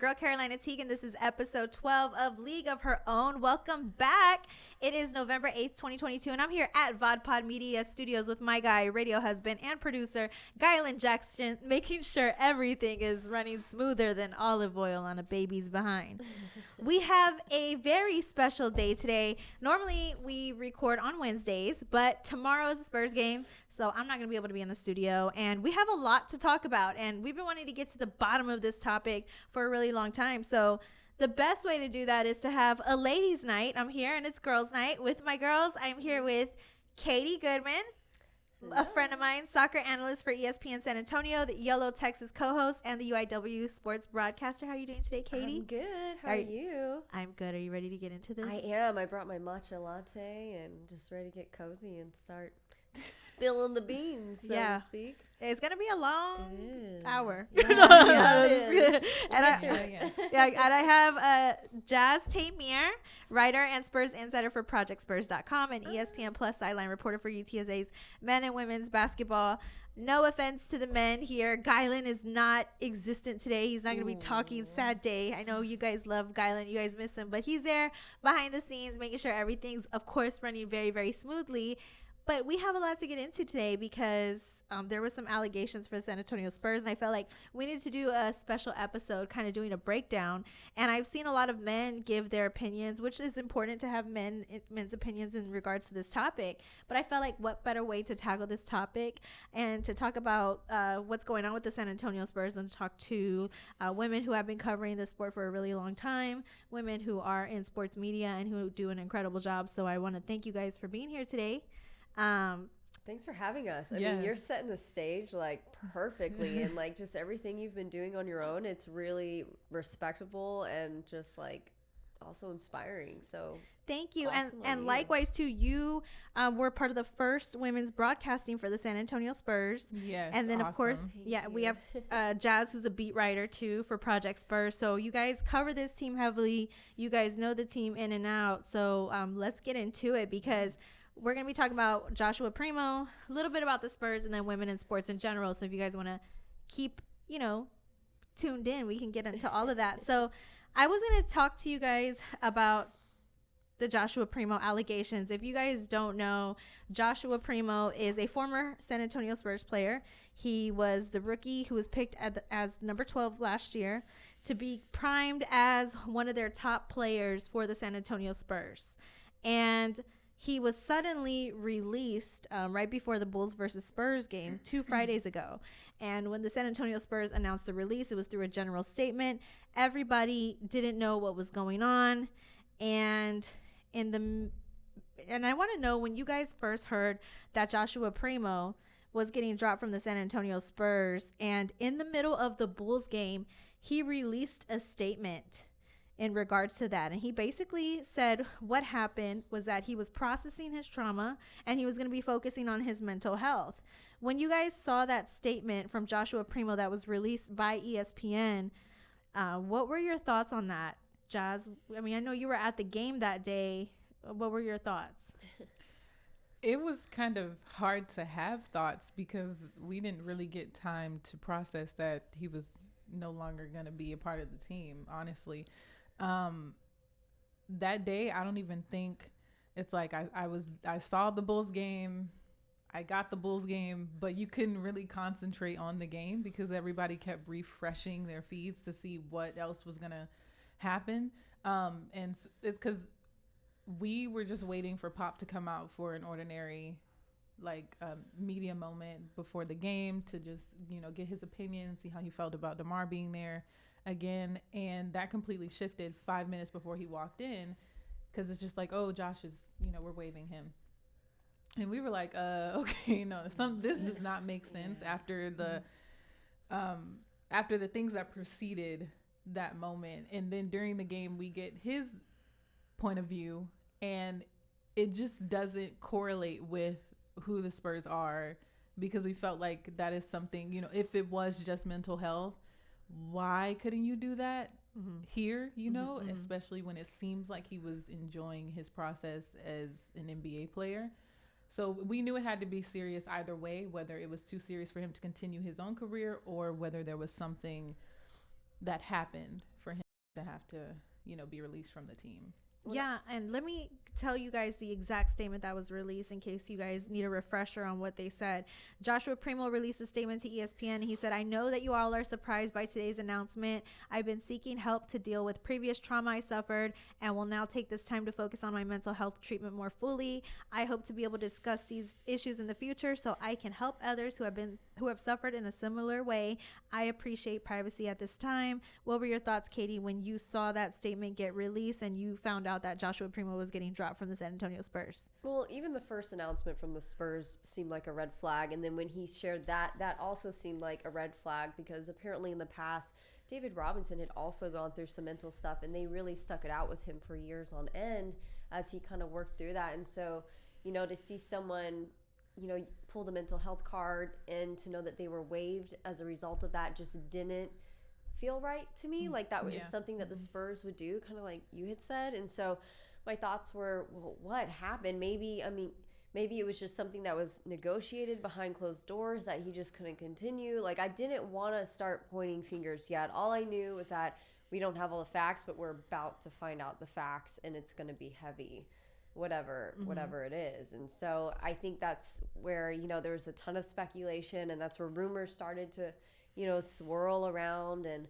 girl, Carolina Teague, and this is episode 12 of League of Her Own. Welcome back. It is November 8th, 2022, and I'm here at VodPod Media Studios with my guy, radio husband and producer, Gylan Jackson, making sure everything is running smoother than olive oil on a baby's behind. We have a very special day today. Normally, we record on Wednesdays, but tomorrow is a Spurs game, so I'm not going to be able to be in the studio, and we have a lot to talk about, and we've been wanting to get to the bottom of this topic for a really long time. So the best way to do that is to have a ladies' night. I'm here, and it's girls' night with my girls. I'm here with Katie Goodman, a friend of mine, soccer analyst for ESPN San Antonio, the Yellow Texas co-host, and the UIW sports broadcaster. How are you doing today, Katie? I'm good. How are you? I'm good. Are you ready to get into this? I am. I brought my matcha latte and just ready to get cozy and start spilling the beans, so to speak. It's going to be a long hour. Yeah, it is. And I have Jazz Tamir, writer and Spurs insider for ProjectSpurs.com and ESPN Plus sideline reporter for UTSA's men and women's basketball. No offense to the men here. Gylan is not existent today. He's not going to be talking. Sad day. I know you guys love Gylan. You guys miss him. But he's there behind the scenes making sure everything's, of course, running very, very smoothly. But we have a lot to get into today because there were some allegations for the San Antonio Spurs, and I felt like we needed to do a special episode kind of doing a breakdown. And I've seen a lot of men give their opinions, which is important to have men's opinions in regards to this topic. But I felt like what better way to tackle this topic and to talk about what's going on with the San Antonio Spurs and to talk to women who have been covering the sport for a really long time, women who are in sports media and who do an incredible job. So I want to thank you guys for being here today. Thanks for having us. I mean, you're setting the stage like perfectly and like just everything you've been doing on your own. It's really respectable and just like also inspiring. So thank you. Awesome And likewise too, you were part of the first women's broadcasting for the San Antonio Spurs. Yes. And then awesome. of course, we have Jazz, who's a beat writer too for Project Spurs. So you guys cover this team heavily. You guys know the team in and out. So let's get into it because we're going to be talking about Joshua Primo, a little bit about the Spurs, and then women in sports in general. So if you guys want to keep, tuned in, we can get into all of that. So I was going to talk to you guys about the Joshua Primo allegations. If you guys don't know, Joshua Primo is a former San Antonio Spurs player. He was the rookie who was picked as number 12 last year to be primed as one of their top players for the San Antonio Spurs. And he was suddenly released right before the Bulls versus Spurs game 2 Fridays ago. And when the San Antonio Spurs announced the release, it was through a general statement. Everybody didn't know what was going on. And I want to know, when you guys first heard that Joshua Primo was getting dropped from the San Antonio Spurs, and in the middle of the Bulls game, he released a statement in regards to that. And he basically said what happened was that he was processing his trauma and he was going to be focusing on his mental health. When you guys saw that statement from Joshua Primo that was released by ESPN, what were your thoughts on that, Jazz? I mean, I know you were at the game that day. What were your thoughts? It was kind of hard to have thoughts because we didn't really get time to process that he was no longer going to be a part of the team, honestly. That day, I don't even think it's like I saw the Bulls game, I got the Bulls game, but you couldn't really concentrate on the game because everybody kept refreshing their feeds to see what else was going to happen. And it's because we were just waiting for Pop to come out for an ordinary media moment before the game to just, get his opinion and see how he felt about DeMar being there again. And that completely shifted 5 minutes before he walked in because it's just like, oh, Josh is, we're waiving him. And we were like, okay, no, this does not make sense after the things that preceded that moment. And then during the game, we get his point of view, and it just doesn't correlate with who the Spurs are, because we felt like that is something, if it was just mental health, why couldn't you do that here, especially when it seems like he was enjoying his process as an NBA player. So we knew it had to be serious either way, whether it was too serious for him to continue his own career or whether there was something that happened for to have to, be released from the team. Yeah, and let me tell you guys the exact statement that was released in case you guys need a refresher on what they said. Joshua Primo released a statement to ESPN. He said, "I know that you all are surprised by today's announcement. I've been seeking help to deal with previous trauma I suffered and will now take this time to focus on my mental health treatment more fully. I hope to be able to discuss these issues in the future so I can help others who have suffered in a similar way. I appreciate privacy at this time." What were your thoughts, Katie, when you saw that statement get released and you found out that Joshua Primo was getting dropped from the San Antonio Spurs? Well, even the first announcement from the Spurs seemed like a red flag. And then when he shared that also seemed like a red flag, because apparently in the past, David Robinson had also gone through some mental stuff, and they really stuck it out with him for years on end as he kind of worked through that. And so, to see someone, pull the mental health card and to know that they were waived as a result of that just didn't feel right to me. Like that was something that the Spurs would do, kind of like you had said. And so my thoughts were, well, what happened? Maybe it was just something that was negotiated behind closed doors that he just couldn't continue. Like, I didn't want to start pointing fingers yet. All I knew was that we don't have all the facts, but we're about to find out the facts, and it's going to be heavy, whatever it is. And so I think that's where, there was a ton of speculation, and that's where rumors started to swirl around. And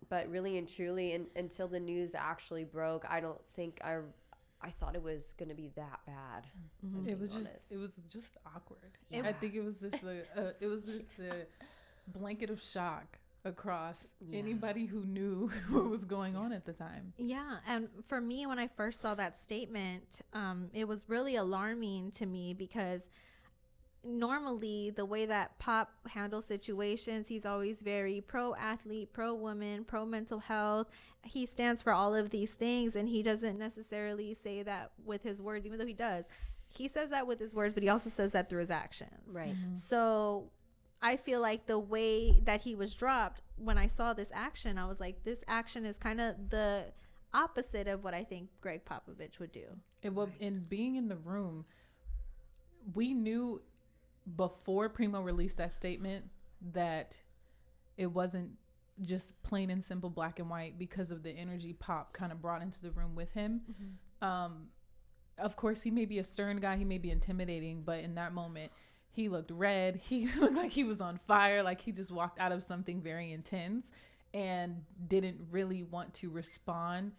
but really and truly, until the news actually broke, I don't think I thought it was going to be that bad. It was just awkward. Yeah. I think it was just a blanket of shock across anybody who knew what was going on at the time. Yeah, and for me, when I first saw that statement, it was really alarming to me, because normally the way that Pop handles situations, he's always very pro athlete, pro woman, pro mental health. He stands for all of these things, and he doesn't necessarily say that with his words, even though he does. He says that with his words, but he also says that through his actions. Right. So I feel like the way that he was dropped, when I saw this action, I was like, this action is kind of the opposite of what I think Greg Popovich would do. And being in the room, we knew before Primo released that statement that it wasn't just plain and simple black and white, because of the energy Pop kind of brought into the room with him. Of course, he may be a stern guy, he may be intimidating, but in that moment, he looked red. He looked like he was on fire, like he just walked out of something very intense and didn't really want to respond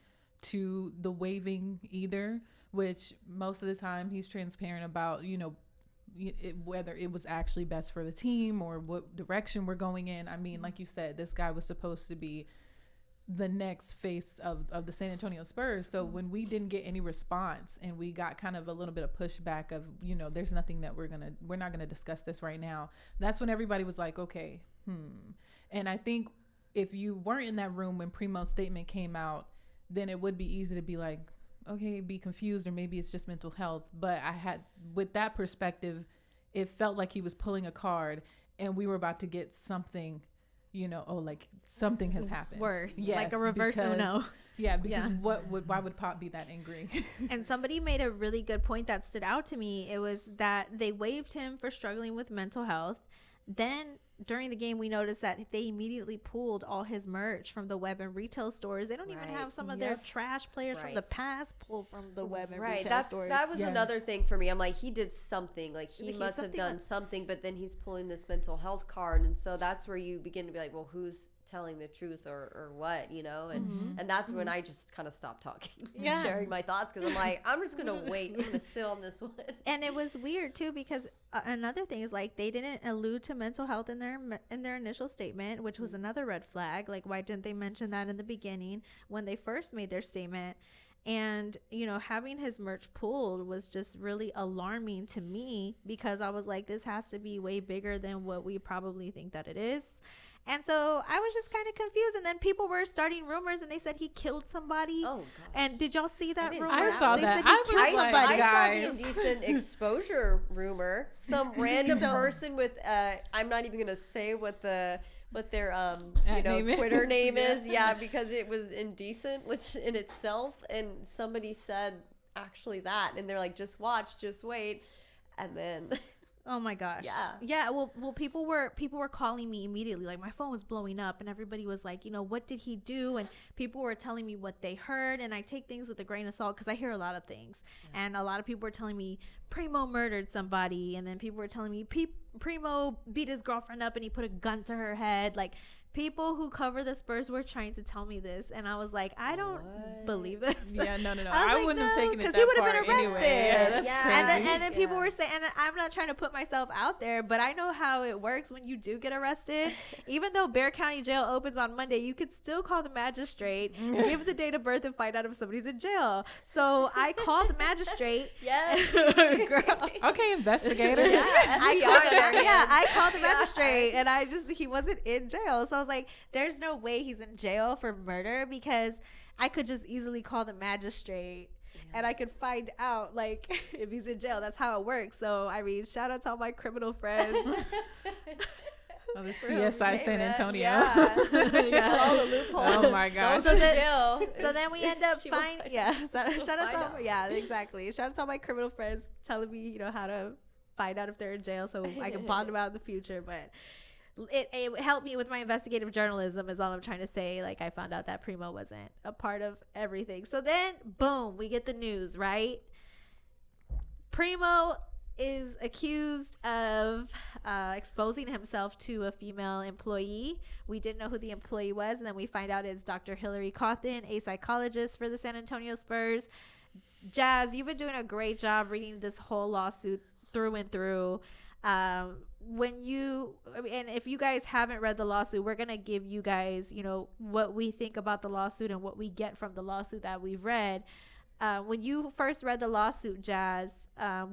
to the waving either, which most of the time he's transparent about, whether it was actually best for the team or what direction we're going in. I mean, like you said, this guy was supposed to be the next face of the San Antonio Spurs. So when we didn't get any response and we got kind of a little bit of pushback of, there's nothing that we're not going to discuss this right now. That's when everybody was like, okay, And I think if you weren't in that room when Primo's statement came out, then it would be easy to be like, okay, be confused, or maybe it's just mental health. But with that perspective, it felt like he was pulling a card and we were about to get something, like something has happened. Worse. Yes, like a reverse Uno. Yeah, because why would Pop be that angry? And somebody made a really good point that stood out to me. It was that they waived him for struggling with mental health. Then during the game, we noticed that they immediately pulled all his merch from the web and retail stores. They don't even have some of their trash players from the past pulled from the web and retail stores. That was another thing for me. I'm like, he did something. Like, he must have done something, but then he's pulling this mental health card. And so that's where you begin to be like, well, who's telling the truth or what, And that's when I just kind of stopped talking and sharing my thoughts, because I'm like, I'm just going to wait. I'm going to sit on this one. And it was weird, too, because another thing is, like, they didn't allude to mental health in their initial statement, which was another red flag. Like, why didn't they mention that in the beginning when they first made their statement? And, having his merch pulled was just really alarming to me, because I was like, this has to be way bigger than what we probably think that it is. And so I was just kind of confused. And then people were starting rumors, and they said he killed somebody. Oh, God. And did y'all see that rumor? I saw that. I saw the indecent exposure rumor. Some random person with, I'm not even going to say what their Twitter name is. Yeah, because it was indecent, which in itself. And somebody said actually that. And they're like, just watch, just wait. And then Oh my gosh. Yeah. Well, people were calling me immediately. Like, my phone was blowing up, and everybody was like, what did he do? And people were telling me what they heard. And I take things with a grain of salt because I hear a lot of things. Yeah. And a lot of people were telling me Primo murdered somebody, and then people were telling me Primo beat his girlfriend up and he put a gun to her head. Like, people who cover the Spurs were trying to tell me this, and I was like, I don't believe this. Yeah, no. I wouldn't have taken it that far. Because he would have been arrested. Anyway. And then people were saying, and I'm not trying to put myself out there, but I know how it works when you do get arrested. Even though Bexar County Jail opens on Monday, you could still call the magistrate, give the date of birth, and find out if somebody's in jail. So I called the magistrate. Girl. Okay, investigator. I called the magistrate, and he wasn't in jail. So I was like, there's no way he's in jail for murder, because I could just easily call the magistrate and I could find out, like, if he's in jail. That's how it works. So, I mean, shout out to all my criminal friends. Oh, the CSI San Antonio. All the loopholes. Oh my gosh. So then we end up finding, shout out to exactly. Shout out to all my criminal friends telling me, how to find out if they're in jail so I can bond them out in the future. But it helped me with my investigative journalism, is all I'm trying to say. Like, I found out that Primo wasn't a part of everything. So then, boom, we get the news, right? Primo is accused of exposing himself to a female employee. We didn't know who the employee was, and then we find out it's Dr. Hillary Cauthen, a psychologist for the San Antonio Spurs. Jazz, you've been doing a great job reading this whole lawsuit through and through. And if you guys haven't read the lawsuit, we're gonna give you guys, what we think about the lawsuit and what we get from the lawsuit that we've read. When you first read the lawsuit, Jazz,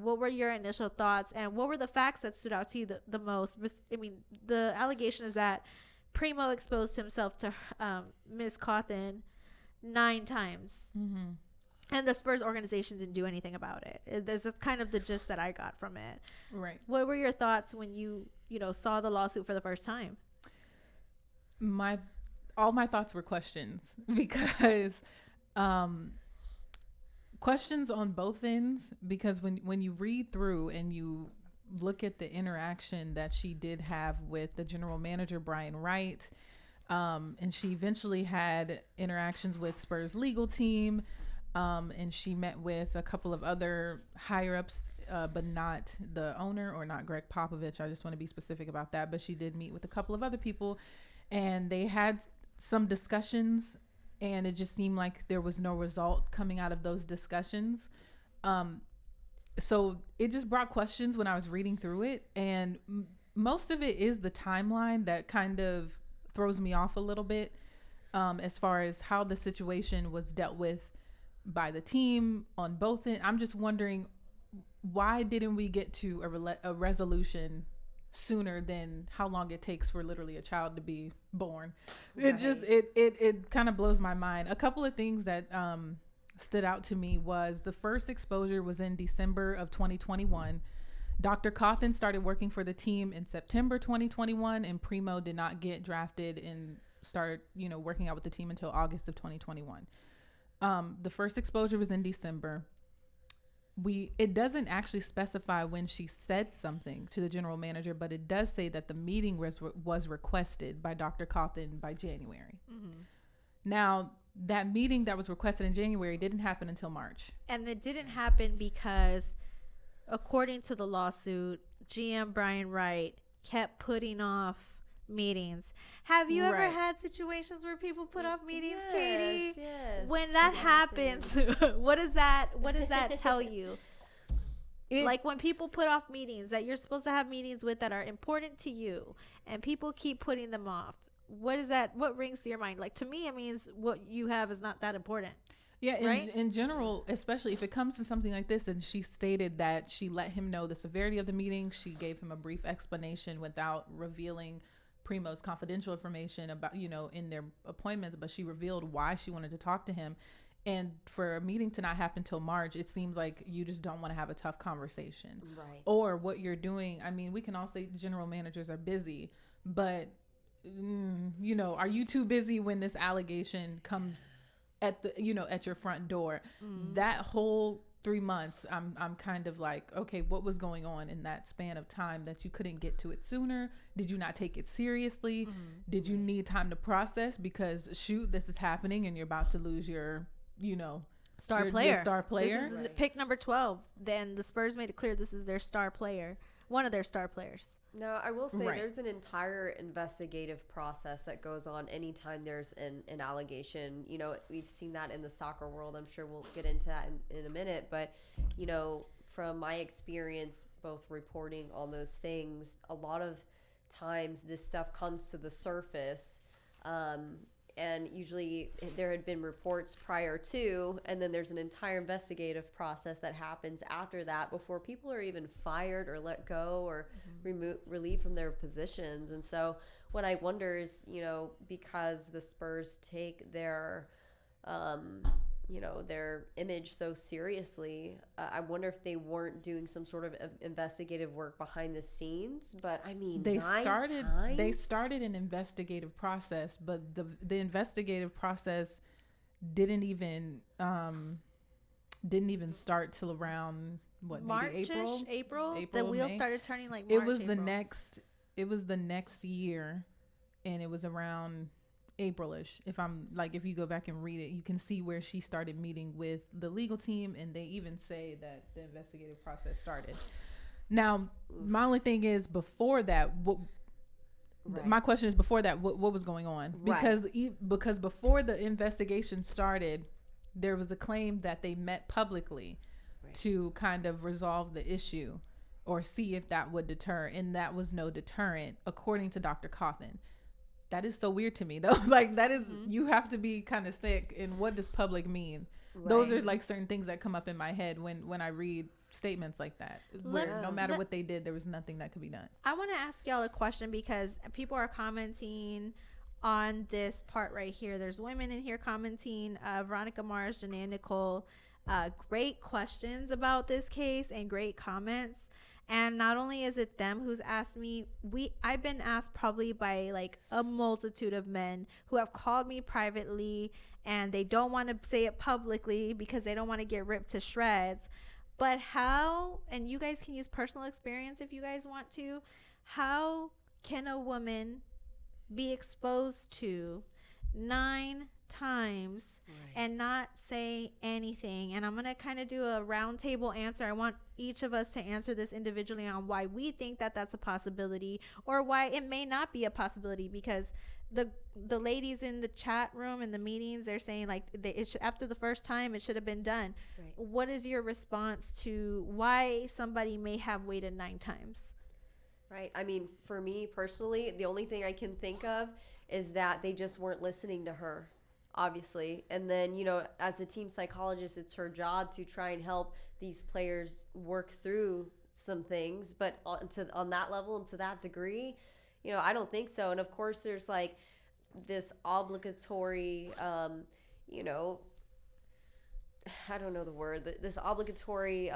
what were your initial thoughts, and what were the facts that stood out to you the most? I mean, the allegation is that Primo exposed himself to Miss Cauthen 9 times. Mm-hmm. And the Spurs organization didn't do anything about it. That's kind of the gist that I got from it. Right. What were your thoughts when you saw the lawsuit for the first time? All my thoughts were questions, because questions on both ends, because when you read through and you look at the interaction that she did have with the general manager, Brian Wright, and she eventually had interactions with Spurs legal team, and she met with a couple of other higher ups, but not the owner, or not Greg Popovich. I just want to be specific about that. But she did meet with a couple of other people, and they had some discussions, and it just seemed like there was no result coming out of those discussions. So it just brought questions when I was reading through it. And most of it is the timeline that kind of throws me off a little bit, as far as how the situation was dealt with by the team on both ends. I'm just wondering, why didn't we get to a resolution sooner than how long it takes for literally a child to be born? Right. It kind of blows my mind. A couple of things that stood out to me was the first exposure was in December of 2021. Dr. Cauthen started working for the team in September 2021, and Primo did not get drafted and start working out with the team until August of 2021. The first exposure was in December. It doesn't actually specify when she said something to the general manager, but it does say that the meeting was requested by Dr. Cauthen by January. Mm-hmm. Now, that meeting that was requested in January didn't happen until March. And it didn't happen because, according to the lawsuit, GM Brian Wright kept putting off meetings. Have you ever had situations where people put off meetings, Katie? Yes. When that happens, what does that tell you? Like, when people put off meetings that you're supposed to have meetings with that are important to you, and people keep putting them off, what rings to your mind? Like, to me, it means what you have is not that important. Yeah, right? in general, especially if it comes to something like this, and she stated that she let him know the severity of the meeting. She gave him a brief explanation without revealing Primo's confidential information about, in their appointments, but she revealed why she wanted to talk to him. And for a meeting to not happen till March, it seems like you just don't want to have a tough conversation. Right. Or what you're doing. I mean, we can all say general managers are busy, but, are you too busy when this allegation comes at your front door? Mm-hmm. That whole 3 months, I'm kind of like, okay, what was going on in that span of time that you couldn't get to it sooner? Did you not take it seriously? Did you need time to process? Because shoot, this is happening and you're about to lose your, star player. This is pick number 12. Then the Spurs made it clear this is their star player, one of their star players. Now, I will say there's an entire investigative process that goes on anytime there's an allegation. We've seen that in the soccer world. I'm sure we'll get into that in a minute. But, from my experience, both reporting on those things, a lot of times this stuff comes to the surface. And usually there had been reports prior to, and then there's an entire investigative process that happens after that before people are even fired or let go or relieved from their positions. And so what I wonder is, because the Spurs take their, their image so seriously, I wonder if they weren't doing some sort of investigative work behind the scenes. But I mean, they started an investigative process, but the investigative process didn't even start till around March-ish, maybe April. The wheels started turning like March, it was the next year, and it was around April-ish. If you go back and read it, you can see where she started meeting with the legal team, and they even say that the investigative process started. Now, my only thing is, before that, my question is, before that, what was going on? Because before the investigation started, there was a claim that they met publicly to kind of resolve the issue or see if that would deter, and that was no deterrent, according to Dr. Cauthen. That is so weird to me, though. That is, you have to be kind of sick. And what does public mean? Those are certain things that come up in my head when I read statements like that. Where no matter what they did, there was nothing that could be done. I want to ask y'all a question because people are commenting on this part right here. There's women in here commenting. Veronica Mars, Janae Nicole. Great questions about this case and great comments. And not only is it them who's asked me, I've been asked probably by like a multitude of men who have called me privately, and they don't want to say it publicly because they don't want to get ripped to shreds. But how, and you guys can use personal experience if you guys want to, how can a woman be exposed to 9 times and not say anything? And I'm going to kind of do a round table answer. I want each of us to answer this individually on why we think that that's a possibility or why it may not be a possibility, because the ladies in the chat room and the meetings, they're saying like after the first time it should have been done. What is your response to why somebody may have waited 9 times? I mean, for me personally, the only thing I can think of is that they just weren't listening to her, obviously. And then, as a team psychologist, it's her job to try and help these players work through some things. But on that level and to that degree, I don't think so. And of course, there's like this obligatory, I don't know the word, this obligatory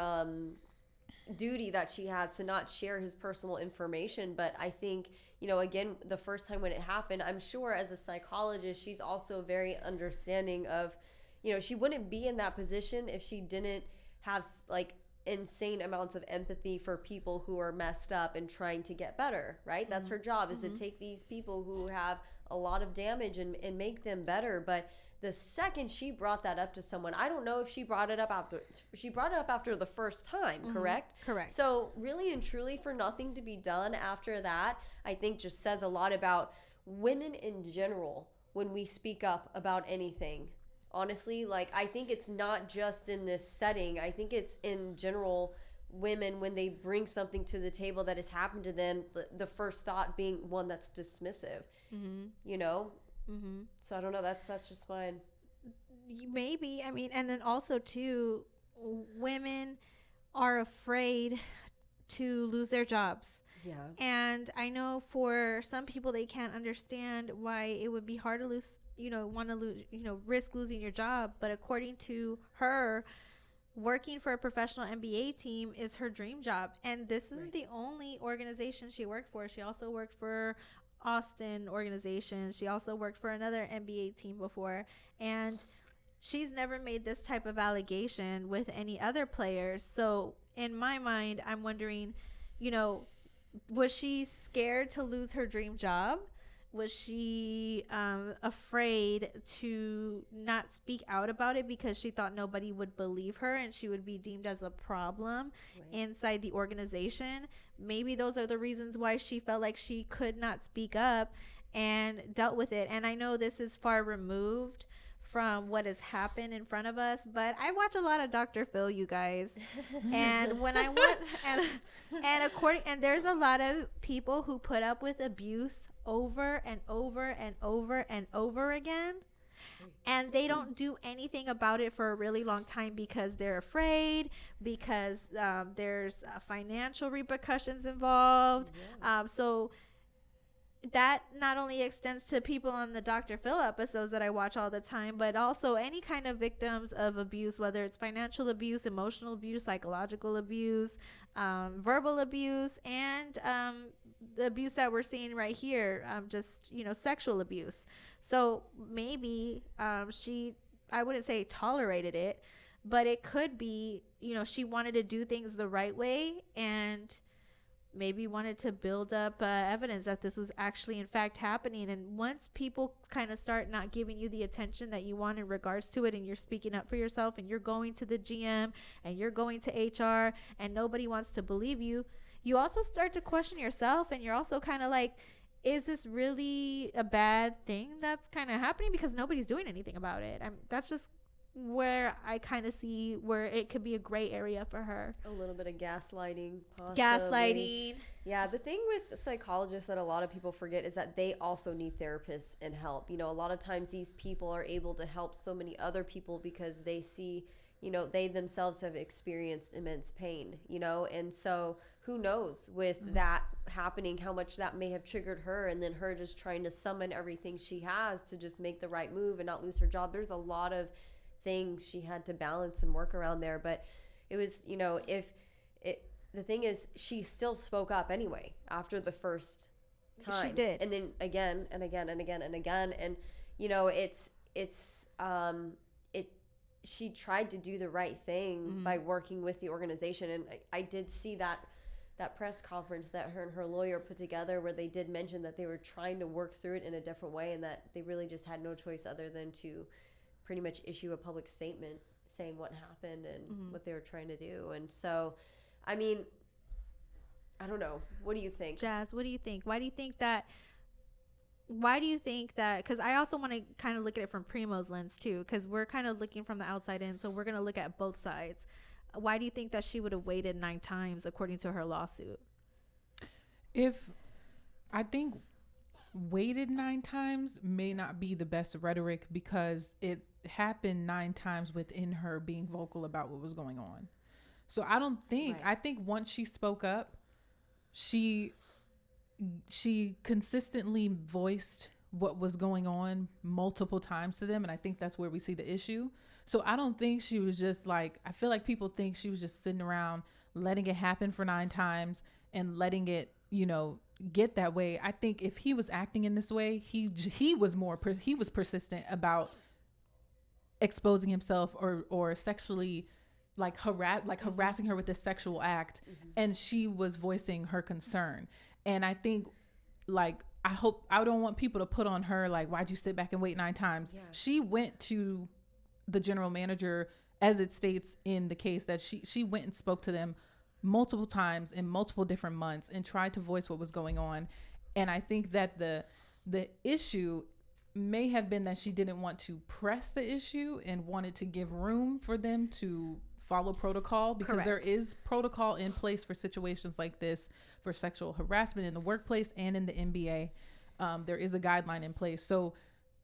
duty that she has to not share his personal information. But I think, again, the first time when it happened, I'm sure as a psychologist, she's also very understanding of, she wouldn't be in that position if she didn't have like insane amounts of empathy for people who are messed up and trying to get better, right? That's her job, is to take these people who have a lot of damage and make them better. But the second she brought that up to someone, I don't know if she brought it up after the first time, correct? Correct. So really and truly, for nothing to be done after that, I think just says a lot about women in general when we speak up about anything. Honestly, like, I think it's not just in this setting. I think it's in general, women, when they bring something to the table that has happened to them, the first thought being one that's dismissive, So I don't know. That's just mine. Maybe. I mean, and then also too, women are afraid to lose their jobs. Yeah. And I know for some people, they can't understand why it would be hard to lose, want to lose, risk losing your job. But according to her, working for a professional NBA team is her dream job. And this isn't the only organization she worked for. She also worked for Austin organization. She also worked for another NBA team before. And she's never made this type of allegation with any other players. So in my mind, I'm wondering, was she scared to lose her dream job? Was she afraid to not speak out about it because she thought nobody would believe her and she would be deemed as a problem inside the organization? Maybe those are the reasons why she felt like she could not speak up and dealt with it. And I know this is far removed from what has happened in front of us, but I watch a lot of Dr. Phil, you guys. And when I went and there's a lot of people who put up with abuse over and over and over and over again, and they don't do anything about it for a really long time because they're afraid, because there's financial repercussions involved. So that not only extends to people on the Dr. Phil episodes that I watch all the time, but also any kind of victims of abuse, whether it's financial abuse, emotional abuse, psychological abuse, verbal abuse, and the abuse that we're seeing right here, sexual abuse. So maybe I wouldn't say tolerated it, but it could be, she wanted to do things the right way and maybe wanted to build up evidence that this was actually in fact happening. And once people kind of start not giving you the attention that you want in regards to it, and you're speaking up for yourself and you're going to the GM and you're going to HR and nobody wants to believe you, you also start to question yourself, and you're also kind of like, is this really a bad thing that's kind of happening? Because nobody's doing anything about it. That's just where I kind of see where it could be a gray area for her. A little bit of gaslighting, possibly. Gaslighting. Yeah, the thing with psychologists that a lot of people forget is that they also need therapists and help. A lot of times these people are able to help so many other people because they see, they themselves have experienced immense pain, and so who knows with that happening, how much that may have triggered her, and then her just trying to summon everything she has to just make the right move and not lose her job. There's a lot of things she had to balance and work around there, but it was, the thing is, she still spoke up anyway after the first time. She did. And then again and again and again and again. And, she tried to do the right thing by working with the organization. And I did see that press conference that her and her lawyer put together, where they did mention that they were trying to work through it in a different way, and that they really just had no choice other than to pretty much issue a public statement saying what happened and what they were trying to do. And so, I mean, I don't know. What do you think? Jazz, what do you think? Why do you think that, because I also want to kind of look at it from Primo's lens too, because we're kind of looking from the outside in, so we're going to look at both sides. Why do you think that she would have waited 9 times according to her lawsuit? I think waited 9 times may not be the best rhetoric, because it happened 9 times within her being vocal about what was going on. So I don't think, I think once she spoke up, she consistently voiced what was going on multiple times to them. And I think that's where we see the issue. So I don't think she was just like, I feel like people think she was just sitting around letting it happen for 9 times and letting it, get that way. I think if he was acting in this way, he was persistent about exposing himself or sexually harassing her with this sexual act, and she was voicing her concern. And I think I don't want people to put on her like, why'd you sit back and wait 9 times? Yeah. She went to the general manager, as it states in the case, that she went and spoke to them multiple times in multiple different months and tried to voice what was going on. And I think that the issue may have been that she didn't want to press the issue and wanted to give room for them to follow protocol, because Correct. There is protocol in place for situations like this, for sexual harassment in the workplace and in the NBA. There is a guideline in place. So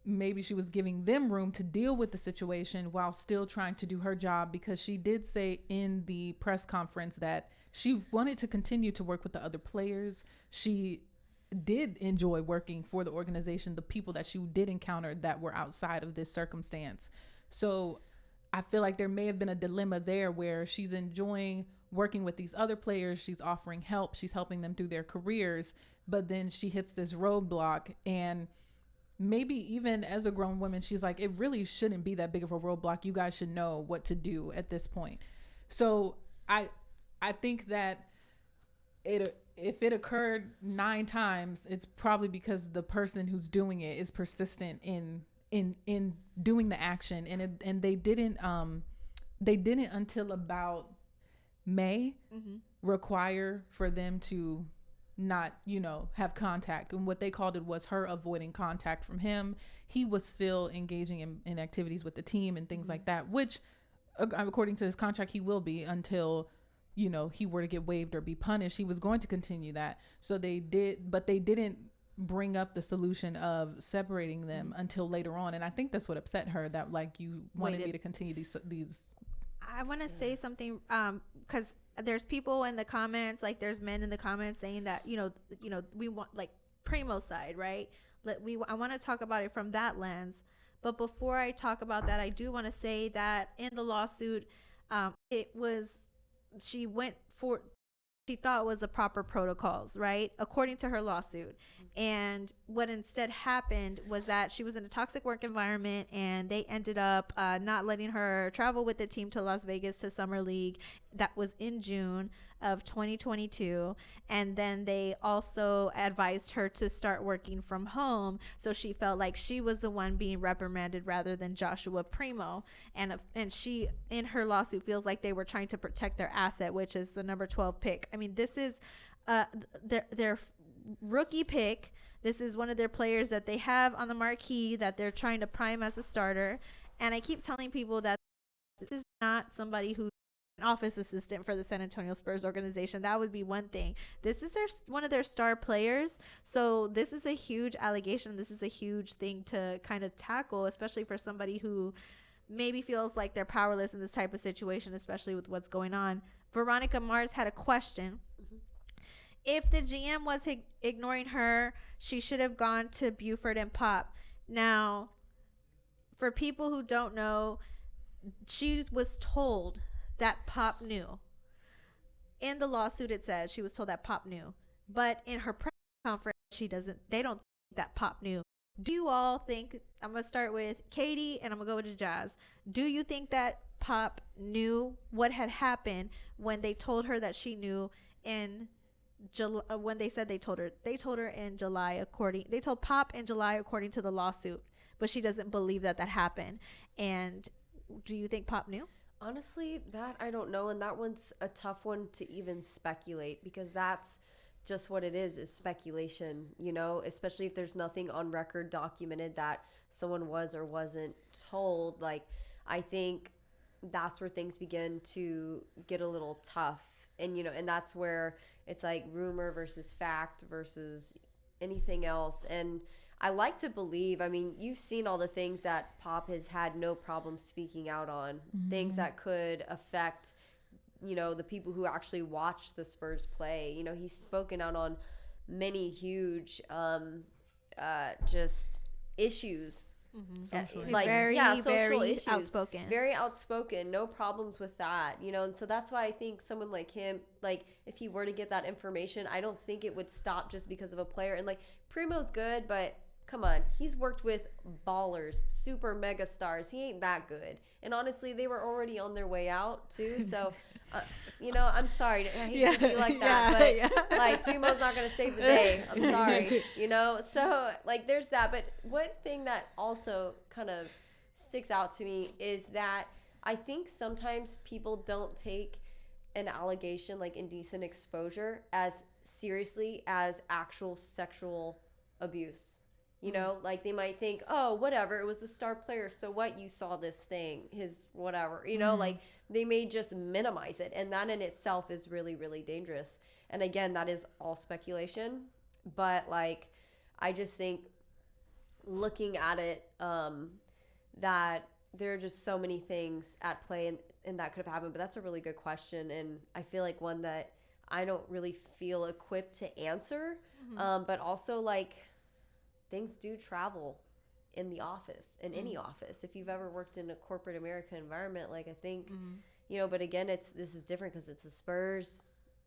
maybe she was giving them room to deal with the situation while still trying to do her job, because she did say in the press conference that she wanted to continue to work with the other players. She did enjoy working for the organization, the people that she did encounter that were outside of this circumstance. So I feel like there may have been a dilemma there where she's enjoying working with these other players. She's offering help. She's helping them through their careers. But then she hits this roadblock, and maybe even as a grown woman, she's like, it really shouldn't be that big of a roadblock. You guys should know what to do at this point. So I think that if it occurred 9 times, it's probably because the person who's doing it is persistent in doing the action, and they didn't until about May require for them to not, have contact. And what they called it was her avoiding contact from him. He was still engaging in activities with the team and things like that, which according to his contract, he will be until, he were to get waived or be punished. He was going to continue that. So they did, but they didn't bring up the solution of separating them until later on. And I think that's what upset her, that like you wanted me to continue these. I want to say something, because there's people in the comments, like there's men in the comments saying that, we want like Primo's side, right? I want to talk about it from that lens. But before I talk about that, I do want to say that in the lawsuit, she thought was the proper protocols, right? According to her lawsuit. And what instead happened was that she was in a toxic work environment, and they ended up not letting her travel with the team to Las Vegas to Summer League. That was in June of 2022. And then they also advised her to start working from home. So she felt like she was the one being reprimanded rather than Joshua Primo. And she, in her lawsuit, feels like they were trying to protect their asset, which is the number 12 pick. I mean, this is their rookie pick. This is one of their players that they have on the marquee that they're trying to prime as a starter. And I keep telling people that this is not somebody who's an office assistant for the San Antonio Spurs organization. That would be one thing. This is one of their star players. So this is a huge allegation. This is a huge thing to kind of tackle, especially for somebody who maybe feels like they're powerless in this type of situation, especially with what's going on. Veronica Mars had a question. If the GM was ignoring her, she should have gone to Buford and Pop. Now, for people who don't know, she was told that Pop knew. In the lawsuit, it says she was told that Pop knew. But in her press conference, they don't think that Pop knew. Do you all think, I'm going to start with Katie and I'm going to go to Jazz. Do you think that Pop knew what had happened when they told her that she knew in July, when they said they told her in July, they told Pop in July according to the lawsuit, but she doesn't believe that happened. And do you think Pop knew? Honestly, that I don't know, and that one's a tough one to even speculate, because that's just what it is speculation, especially if there's nothing on record documented that someone was or wasn't told. Like, I think that's where things begin to get a little tough, and and that's where it's like rumor versus fact versus anything else. And I like to believe, I mean, you've seen all the things that Pop has had no problem speaking out on, things that could affect, the people who actually watch the Spurs play. He's spoken out on many huge just issues. He's very issues. outspoken. Very outspoken, no problems with that, and so that's why I think someone like him, like if he were to get that information, I don't think it would stop just because of a player. And like Primo's good, but come on, he's worked with ballers, super mega stars. He ain't that good. And honestly, they were already on their way out too. So, I'm sorry. I hate to be like that, but like Primo's not going to save the day. I'm sorry, So like there's that. But one thing that also kind of sticks out to me is that I think sometimes people don't take an allegation like indecent exposure as seriously as actual sexual abuse. Like they might think, oh, whatever, it was a star player, so what, you saw this thing, his whatever, like they may just minimize it, and that in itself is really, really dangerous. And again, that is all speculation, but like I just think looking at it, that there are just so many things at play and that could have happened. But that's a really good question, and I feel like one that I don't really feel equipped to answer. But also, like, things do travel in the office, in any office. If you've ever worked in a corporate American environment, like I think, but again, this is different because it's the Spurs.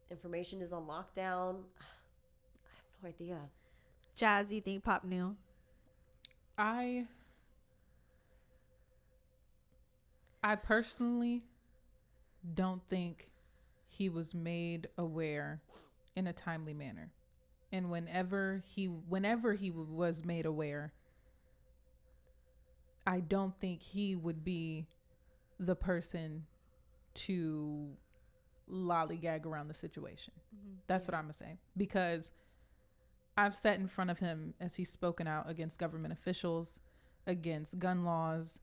Information is on lockdown. I have no idea. Jazz, you think Pop knew? I personally don't think he was made aware in a timely manner. And whenever he was made aware, I don't think he would be the person to lollygag around the situation. That's what I'm gonna say, because I've sat in front of him as he's spoken out against government officials, against gun laws,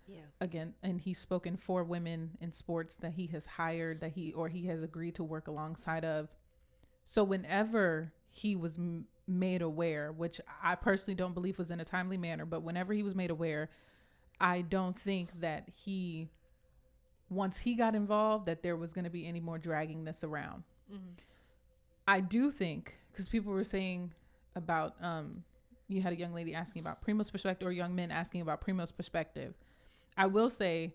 and he's spoken for women in sports that he has hired, that he has agreed to work alongside of. So whenever he was made aware, which I personally don't believe was in a timely manner, but whenever he was made aware, I don't think that once he got involved, that there was going to be any more dragging this around. I do think, because people were saying about, you had a young lady asking about Primo's perspective, or young men asking about Primo's perspective. I will say,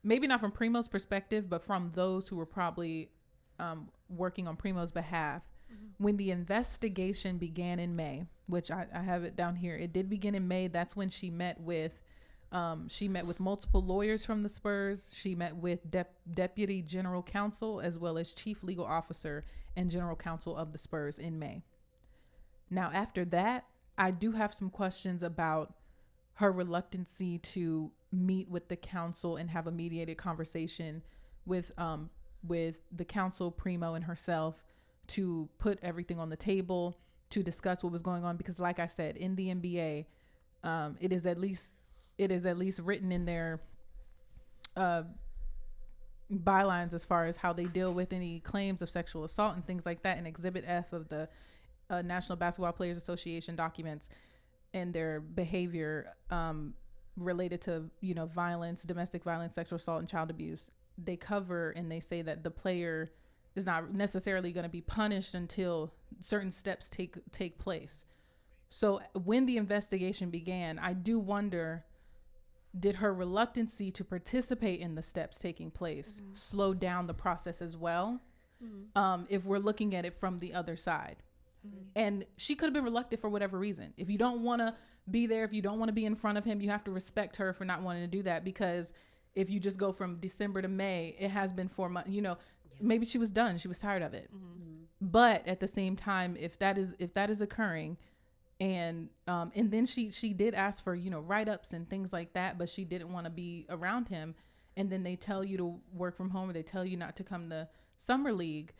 maybe not from Primo's perspective, but from those who were probably working on Primo's behalf. When the investigation began in May, which I have it down here, it did begin in May. That's when she met with multiple lawyers from the Spurs. She met with Deputy General Counsel as well as Chief Legal Officer and General Counsel of the Spurs in May. Now, after that, I do have some questions about her reluctancy to meet with the council and have a mediated conversation with the council, Primo, and herself, to put everything on the table, to discuss what was going on. Because like I said, in the NBA, it is at least written in their bylines as far as how they deal with any claims of sexual assault and things like that, in Exhibit F of the National Basketball Players Association documents, and their behavior related to, violence, domestic violence, sexual assault, and child abuse. They cover and they say that the player is not necessarily going to be punished until certain steps take place. So when the investigation began, I do wonder, did her reluctancy to participate in the steps taking place slow down the process as well? If we're looking at it from the other side. And she could have been reluctant for whatever reason. If you don't want to be there, if you don't want to be in front of him, you have to respect her for not wanting to do that. Because if you just go from December to May, it has been 4 months, maybe she was done. She was tired of it. But at the same time, if that is occurring, and then she did ask for, write-ups and things like that, but she didn't want to be around him. And then they tell you to work from home, or they tell you not to come to summer league,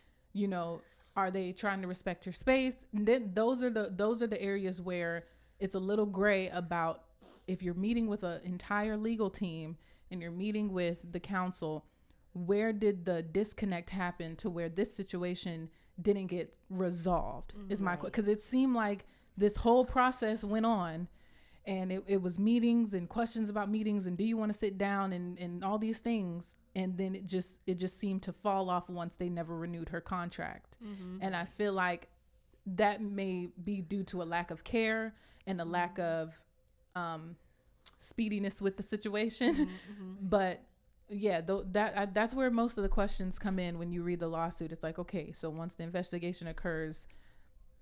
are they trying to respect your space? And then those are the areas where it's a little gray about, if you're meeting with an entire legal team and you're meeting with the council, where did the disconnect happen to where this situation didn't get resolved? Is my question. Because it seemed like this whole process went on, and it was meetings and questions about meetings and do you want to sit down and all these things. And then it just seemed to fall off once they never renewed her contract. And I feel like that may be due to a lack of care and a lack of speediness with the situation. But yeah, that's where most of the questions come in when you read the lawsuit. It's like, okay, so once the investigation occurs,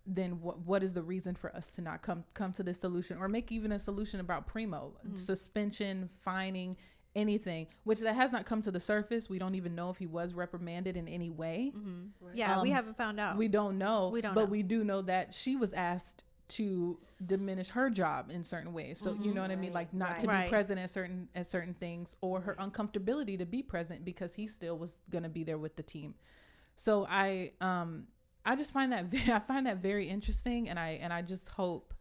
then what is the reason for us to not come to this solution, or make even a solution about Primo? Suspension, fining, anything, which that has not come to the surface. We don't even know if he was reprimanded in any way. Yeah, we haven't found out. We don't know. But we do know that she was asked to diminish her job in certain ways. So you know what I mean, like not to be present at certain things, or her uncomfortability to be present because he still was going to be there with the team. So I just find that very interesting, and I just hope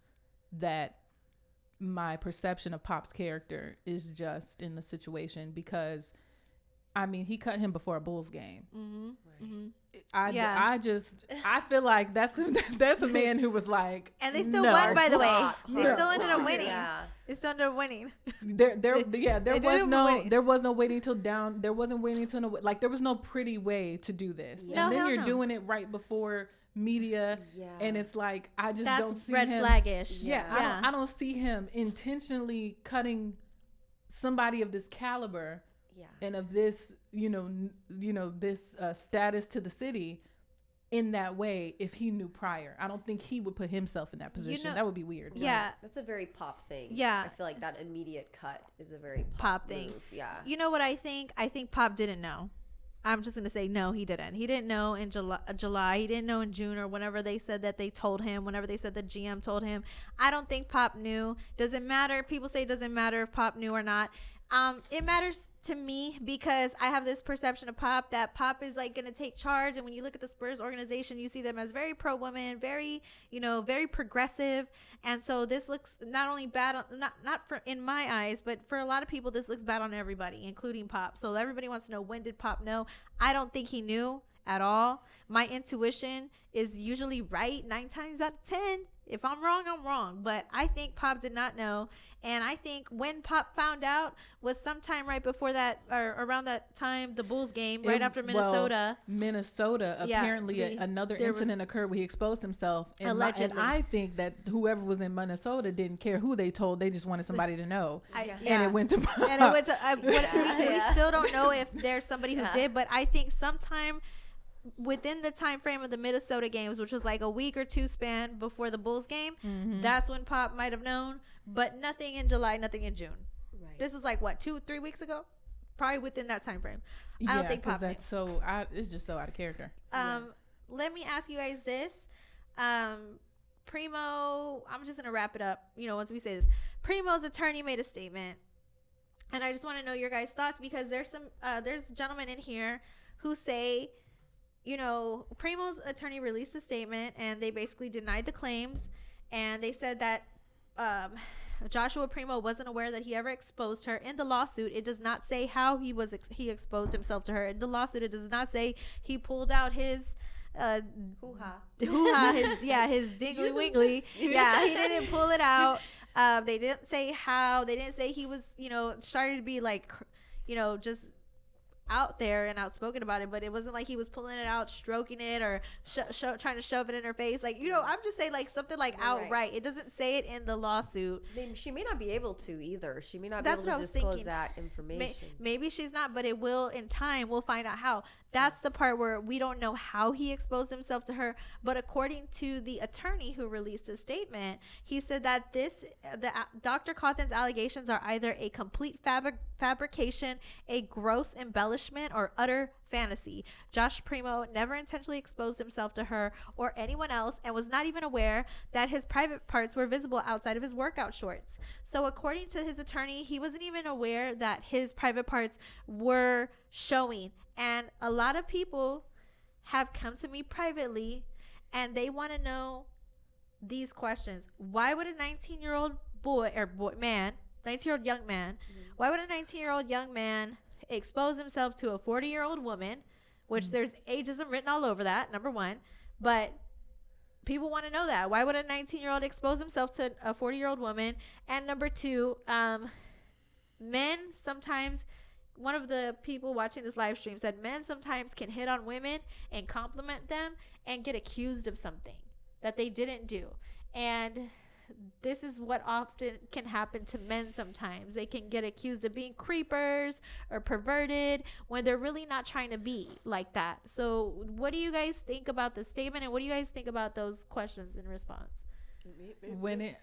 that my perception of Pop's character is just in the situation, because I mean, he cut him before a Bulls game. I feel like that's a man who was like, and they still won, by the way. They still ended up winning. They still ended up winning. There was no waiting till down. There wasn't waiting till there was no pretty way to do this. And then you're doing it right before media, and it's like, I just don't see red him flaggish. I don't see him intentionally cutting somebody of this caliber and of this this status to the city in that way if he knew prior. I don't think he would put himself in that position. That would be weird. Yeah. Right. That's a very Pop thing. Yeah. I feel like that immediate cut is a very Pop thing. Move. Yeah. You know what I think? I think Pop didn't know. I'm just going to say, no, he didn't. He didn't know in July. He didn't know in June or whenever they said that they told him, whenever they said the GM told him. I don't think Pop knew. Doesn't matter. People say it doesn't matter if Pop knew or not. It matters to me because I have this perception of Pop that Pop is like going to take charge. And when you look at the Spurs organization, you see them as very pro woman, very, very progressive. And so this looks not only bad, not for in my eyes, but for a lot of people, this looks bad on everybody, including Pop. So everybody wants to know, when did Pop know? I don't think he knew at all. My intuition is usually right 9 times out of 10. If I'm wrong, I'm wrong. But I think Pop did not know. And I think when Pop found out was sometime right before that, or around that time, the Bulls game, right after Minnesota. Minnesota, apparently another incident occurred where he exposed himself. And allegedly. And I think that whoever was in Minnesota didn't care who they told. They just wanted somebody to know. And it went to Pop. And it went to, we still don't know if there's somebody who did. But I think sometime within the time frame of the Minnesota games, which was like a week or two span before the Bulls game, that's when Pop might have known, but nothing in July, nothing in June. Right. This was like what, 2-3 weeks ago, probably within that time frame. I don't think Pop that's knew. It's just so out of character. Let me ask you guys this. Primo, I'm just gonna wrap it up, once we say this. Primo's attorney made a statement, and I just want to know your guys' thoughts, because there's gentlemen in here who say, Primo's attorney released a statement and they basically denied the claims, and they said that Joshua Primo wasn't aware that he ever exposed her. In the lawsuit, it does not say how he exposed himself to her. In the lawsuit, it does not say he pulled out his hoo-ha, his dingly wingly. Yeah, he didn't pull it out. They didn't say how. They didn't say he was, started to be like, just out there and outspoken about it, but it wasn't like he was pulling it out, stroking it, or trying to shove it in her face. Like, I'm just saying, like, something like outright. It doesn't say it in the lawsuit. She may not be able to either. She may not be able to disclose that information. Maybe she's not, but it will in time. We'll find out how. That's the part where we don't know how he exposed himself to her. But according to the attorney who released his statement, he said that Dr. Cauthen's allegations are either a complete fabrication, a gross embellishment, or utter fantasy. Josh Primo never intentionally exposed himself to her or anyone else, and was not even aware that his private parts were visible outside of his workout shorts. So according to his attorney, he wasn't even aware that his private parts were showing. And a lot of people have come to me privately and they want to know these questions. Why would a 19-year-old man, 19-year-old young man, why would a 19-year-old young man expose himself to a 40-year-old woman, which there's ageism written all over that, number one, but people want to know that. Why would a 19-year-old expose himself to a 40-year-old woman? And number two, men sometimes, one of the people watching this live stream said men sometimes can hit on women and compliment them and get accused of something that they didn't do. And this is what often can happen to men sometimes. They can get accused of being creepers or perverted when they're really not trying to be like that. So what do you guys think about the statement, and what do you guys think about those questions in response? When I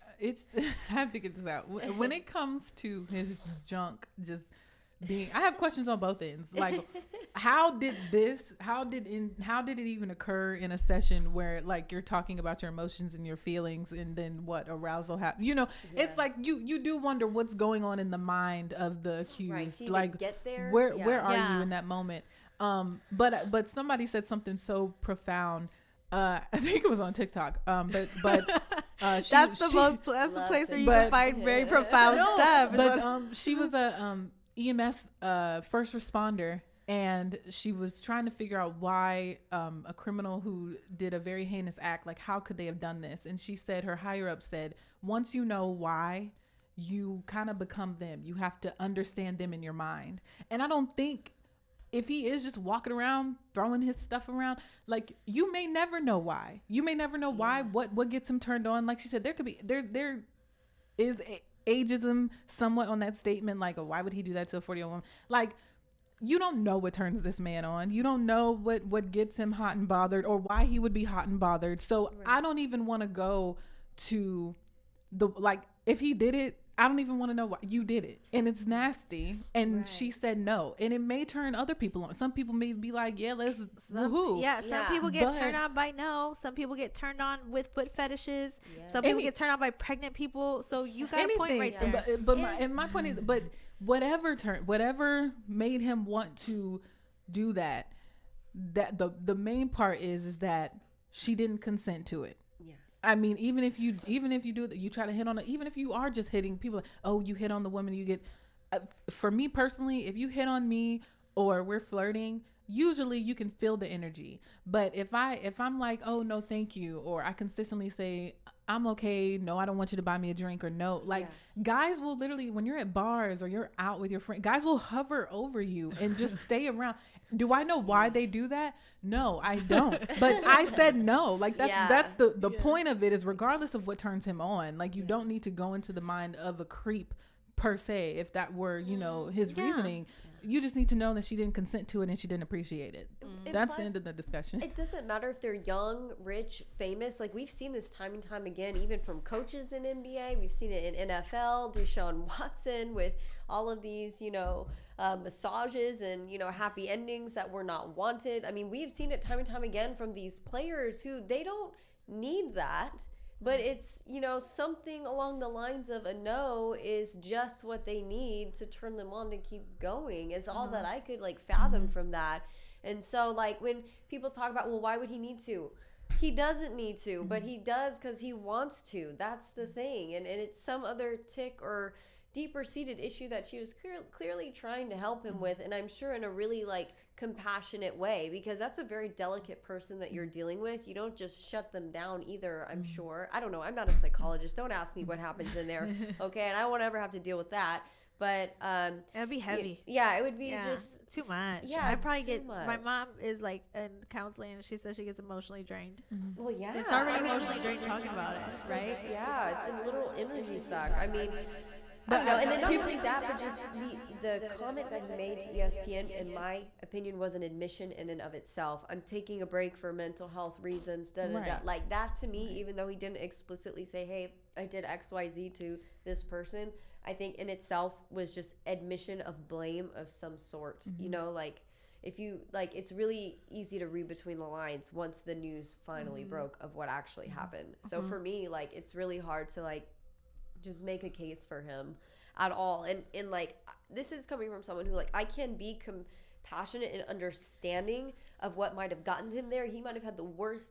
have to get this out. When it comes to his junk just being, I have questions on both ends. Like, how did it even occur in a session where, like, you're talking about your emotions and your feelings, and then what arousal happened? It's like you do wonder what's going on in the mind of the accused. Right, so like, get there. Where are you in that moment? But somebody said something so profound. I think it was on TikTok. That's the place where you can find very profound stuff. But she was a EMS first responder, and she was trying to figure out why a criminal who did a very heinous act, like, how could they have done this? And she said, her higher up said, once you know why, you kind of become them. You have to understand them in your mind. And I don't think, if he is just walking around throwing his stuff around, like, you may never know why. You may never know why, what gets him turned on. Like she said, there is ageism somewhat on that statement. Like, why would he do that to a 40-year-old woman? Like, you don't know what turns this man on. You don't know what gets him hot and bothered or why he would be hot and bothered. So I don't even want to go to the, like, if he did it, I don't even want to know why you did it. And it's nasty. And she said no. And it may turn other people on. Some people may be like, yeah, let's woohoo. Yeah, some people get turned on by no. Some people get turned on with foot fetishes. Yeah. Some people get turned on by pregnant people. So you got a point right there. But my point is, but whatever made him want to do that, the main part is that she didn't consent to it. I mean, even if you do it, you try to hit on it, even if you are just hitting people, oh, you hit on the woman, you get, for me personally, if you hit on me or we're flirting, usually you can feel the energy. But if I'm like, oh, no, thank you, or I consistently say, I'm okay, no, I don't want you to buy me a drink, or no, like guys will literally, when you're at bars or you're out with your friend, guys will hover over you and just stay around. Do I know why they do that? No, I don't. But I said no. Like that's the point of it, is regardless of what turns him on, like you don't need to go into the mind of a creep per se. If that were, his reasoning, you just need to know that she didn't consent to it and she didn't appreciate it. That's the end of the discussion. It doesn't matter if they're young, rich, famous. Like we've seen this time and time again, even from coaches in NBA. We've seen it in NFL, Deshaun Watson with all of these, massages and, happy endings that were not wanted. I mean, we've seen it time and time again from these players who they don't need that. But it's, something along the lines of a no is just what they need to turn them on to keep going. Is all that I could fathom from that. And so when people talk about, well, why would he need to? He doesn't need to, but he does because he wants to. That's the thing. And it's some other tick or deeper seated issue that she was clearly trying to help him with. And I'm sure in a really compassionate way, because that's a very delicate person that you're dealing with. You don't just shut them down either, I'm sure. I don't know. I'm not a psychologist. Don't ask me what happens in there. Okay. And I won't ever have to deal with that. But it'd be heavy. It would be just too much. Yeah, I probably get much. My mom is in counseling and she says she gets emotionally drained. Well, yeah. It's already emotionally drained talking about it, right? Yeah, it's a little energy suck. I mean, I don't know. And then not only that, but just the comment that he made to ESPN, in my opinion, was an admission in and of itself. I'm taking a break for mental health reasons. Like that to me, even though he didn't explicitly say, hey, I did XYZ to this person, I think in itself was just admission of blame of some sort. If you it's really easy to read between the lines once the news finally broke of what actually happened. So for me, it's really hard to just make a case for him at all. And this is coming from someone who I can be compassionate and understanding of what might have gotten him there. He might have had the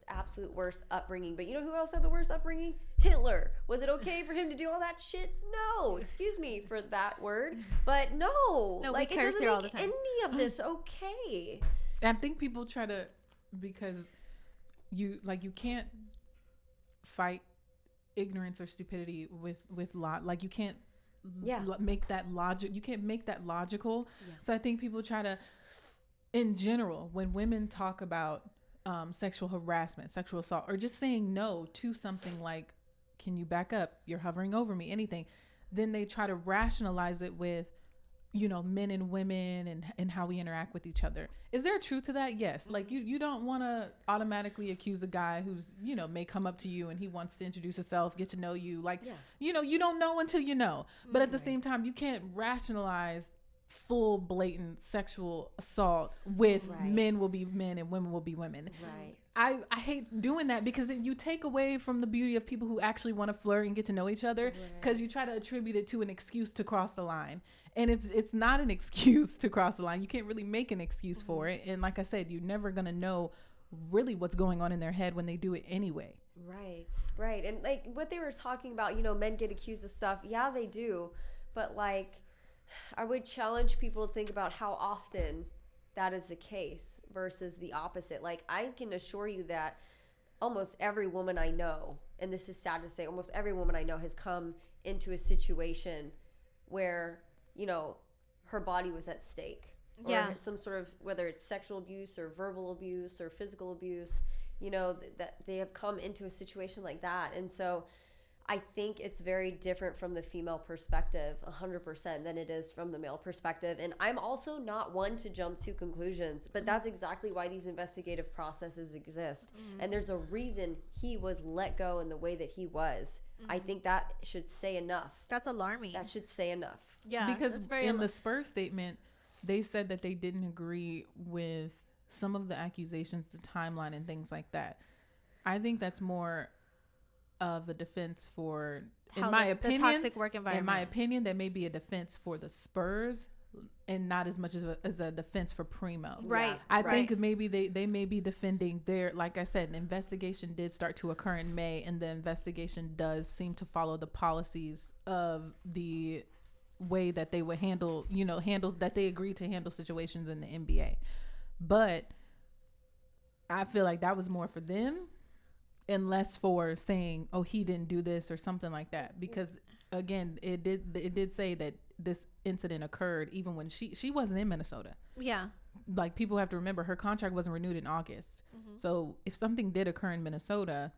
absolute worst upbringing, but you know who else had the worst upbringing? Hitler. Was it okay for him to do all that shit? No, excuse me for that word, but no, it doesn't make all the time. Any of this okay. And I think people try to, because you can't fight ignorance or stupidity with you can't make that logic. You can't make that logical. So I think people try to, in general, when women talk about sexual harassment, sexual assault, or just saying no to something like, can you back up, you're hovering over me, anything, then they try to rationalize it with men and women and how we interact with each other. Is there a truth to that? Yes. You don't want to automatically accuse a guy who's, may come up to you and he wants to introduce himself, get to know you. You don't know until you know. But at the same time, you can't rationalize full blatant sexual assault with men will be men and women will be women. Right. I hate doing that, because then you take away from the beauty of people who actually want to flirt and get to know each other, because you try to attribute it to an excuse to cross the line. And it's not an excuse to cross the line. You can't really make an excuse for it. And like I said, you're never going to know really what's going on in their head when they do it anyway. Right. And what they were talking about, men get accused of stuff. Yeah, they do. But I would challenge people to think about how often that is the case versus the opposite. I can assure you that almost every woman I know, and this is sad to say, almost every woman I know has come into a situation where, her body was at stake. Or some sort of, whether it's sexual abuse or verbal abuse or physical abuse, that they have come into a situation like that. And so I think it's very different from the female perspective 100% than it is from the male perspective. And I'm also not one to jump to conclusions, but that's exactly why these investigative processes exist. And there's a reason he was let go in the way that he was. I think that should say enough. That's alarming. That should say enough. Yeah, because in the Spurs statement, they said that they didn't agree with some of the accusations, the timeline, and things like that. I think that's more of a defense for, in my opinion, the toxic work environment. In my opinion, that may be a defense for the Spurs and not as much as a defense for Primo. Right. I think maybe they may be defending their, like I said, an investigation did start to occur in May, and the investigation does seem to follow the policies of the way that they would handle that they agreed to handle situations in the NBA. But I feel like that was more for them and less for saying, oh, he didn't do this or something like that. Because again, it did say that this incident occurred even when she wasn't in Minnesota. Yeah. Like, people have to remember, her contract wasn't renewed in August. So if something did occur in Minnesota,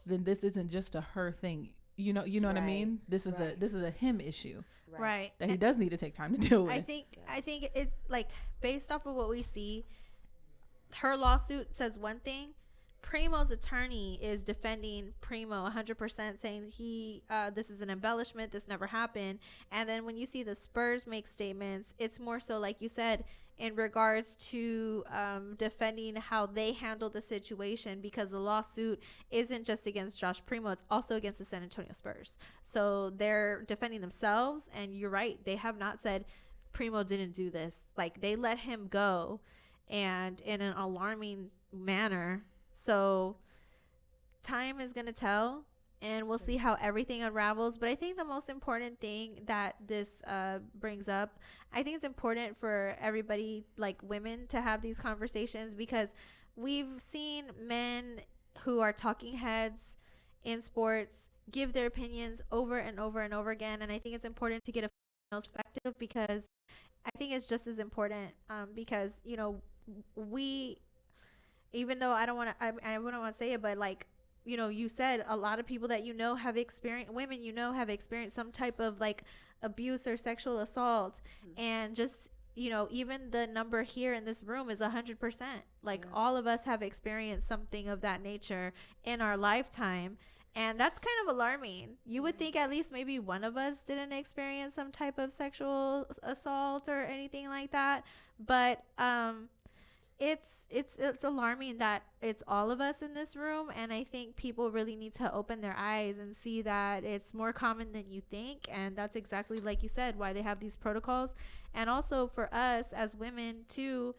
then this isn't just a her thing. You know what I mean? This is a him issue. Right. That he does need to take time to deal with. I think it, like, based off of what we see, her lawsuit says one thing. Primo's attorney is defending Primo 100%, saying this is an embellishment, this never happened. And then when you see the Spurs make statements, it's more so, like you said, in regards to defending how they handled the situation, because the lawsuit isn't just against Josh Primo, it's also against the San Antonio Spurs. So they're defending themselves, and you're right, they have not said Primo didn't do this. Like, they let him go, and in an alarming manner. So time is going to tell, and we'll see how everything unravels. But I think the most important thing that this brings up, I think it's important for everybody, like women, to have these conversations, because we've seen men who are talking heads in sports give their opinions over and over and over again. And I think it's important to get a female perspective, because I think it's just as important, because, we, even though I wouldn't want to say it, but like, you said a lot of people that have experienced, women have experienced some type of like abuse or sexual assault. And just, even the number here in this room is 100%. Like, all of us have experienced something of that nature in our lifetime. And that's kind of alarming. You would think at least maybe one of us didn't experience some type of sexual assault or anything like that. But, it's alarming that it's all of us in this room, and I think people really need to open their eyes and see that it's more common than you think. And that's exactly, like you said, why they have these protocols. And also for us as women too,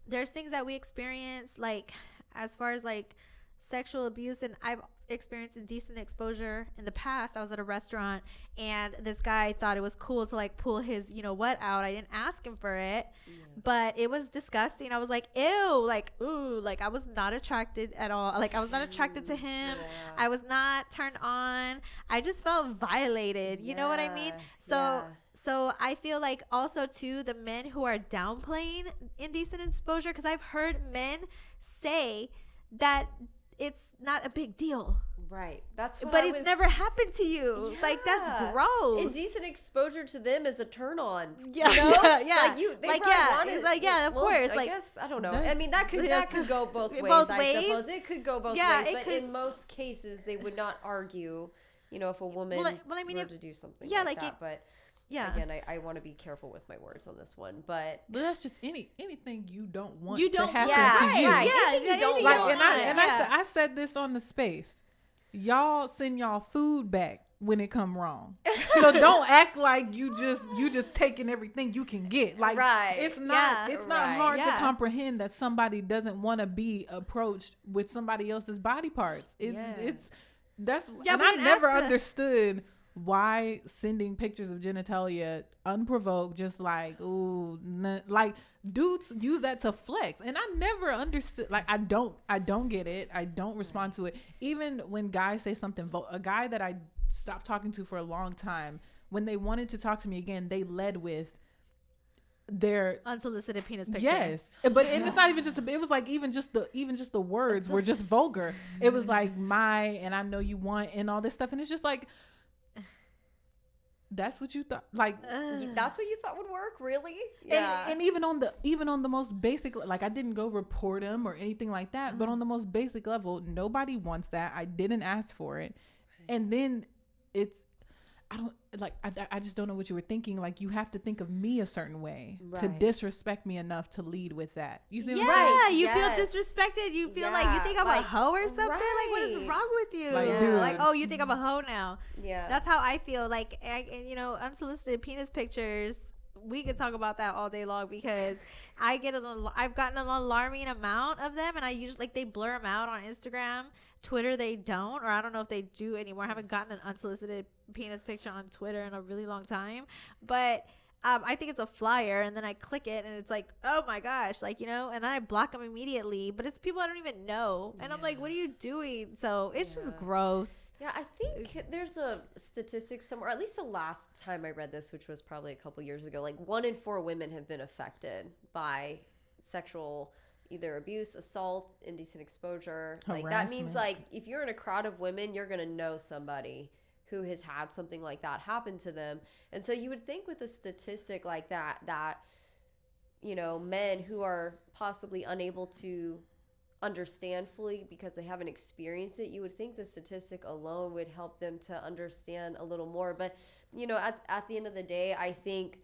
there's things that we experience, like as far as like sexual abuse, and I've experienced indecent exposure in the past. I was at a restaurant, and this guy thought it was cool to like pull his what out. I didn't ask him for it, but it was disgusting. I was like, ew, like, ooh, like I was not attracted at all. Like, I was not attracted to him. I was not turned on. I just felt violated. You know what I mean? So I feel like also too, the men who are downplaying indecent exposure, because I've heard men say that it's not a big deal. Right. That's what But it's never happened to you. Yeah. Like, that's gross. Indecent exposure to them is a turn on. Yeah. You know? Yeah. They wanted, it's like, of course. I guess, I don't know. I mean, that could go both ways, I suppose. It could go both ways. But in most cases, they would not argue, if a woman were to do something like that. But again, I want to be careful with my words on this one, but that's just anything you don't want to happen to you. You don't want. I said this on the space. Y'all send y'all food back when it come wrong. So don't act like you just taking everything you can get. Like, it's not hard to comprehend that somebody doesn't want to be approached with somebody else's body parts. I never understood why sending pictures of genitalia unprovoked, just like, ooh, like dudes use that to flex. And I never understood, like, I don't get it. I don't respond to it. Even when guys say something, a guy that I stopped talking to for a long time, when they wanted to talk to me again, they led with, their unsolicited penis picture. Yes, but and it's not even just. It was like even just the words were just vulgar. It was like and I know you want and all this stuff, and it's just like. That's what you thought, like that's what you thought would work, really? Yeah. And even on the most basic, like I didn't go report him or anything like that, but on the most basic level, nobody wants that. I didn't ask for it, and then I just don't know what you were thinking. Like you have to think of me a certain way to disrespect me enough to lead with that. You see, you feel disrespected. You feel like you think I'm a hoe or something. Like what is wrong with you? Like oh, you think I'm a hoe now? Yeah, that's how I feel. Like unsolicited penis pictures. We could talk about that all day long because I've gotten an alarming amount of them, and I usually they blur them out on Instagram. Twitter they don't, or I don't know if they do anymore. I haven't gotten an unsolicited penis picture on Twitter in a really long time, but I think it's a flyer, and then I click it and it's like, oh my gosh, and then I block them immediately, but it's people I don't even know, and I'm like, what are you doing? So it's just gross. Yeah, I think there's a statistic somewhere, at least the last time I read this, which was probably a couple years ago, like 1 in 4 women have been affected by sexual either abuse, assault, indecent exposure. Harassment. Like that means like if you're in a crowd of women, you're gonna know somebody who has had something like that happen to them. And so you would think with a statistic like that men who are possibly unable to understand fully because they haven't experienced it, you would think the statistic alone would help them to understand a little more. But at the end of the day, I think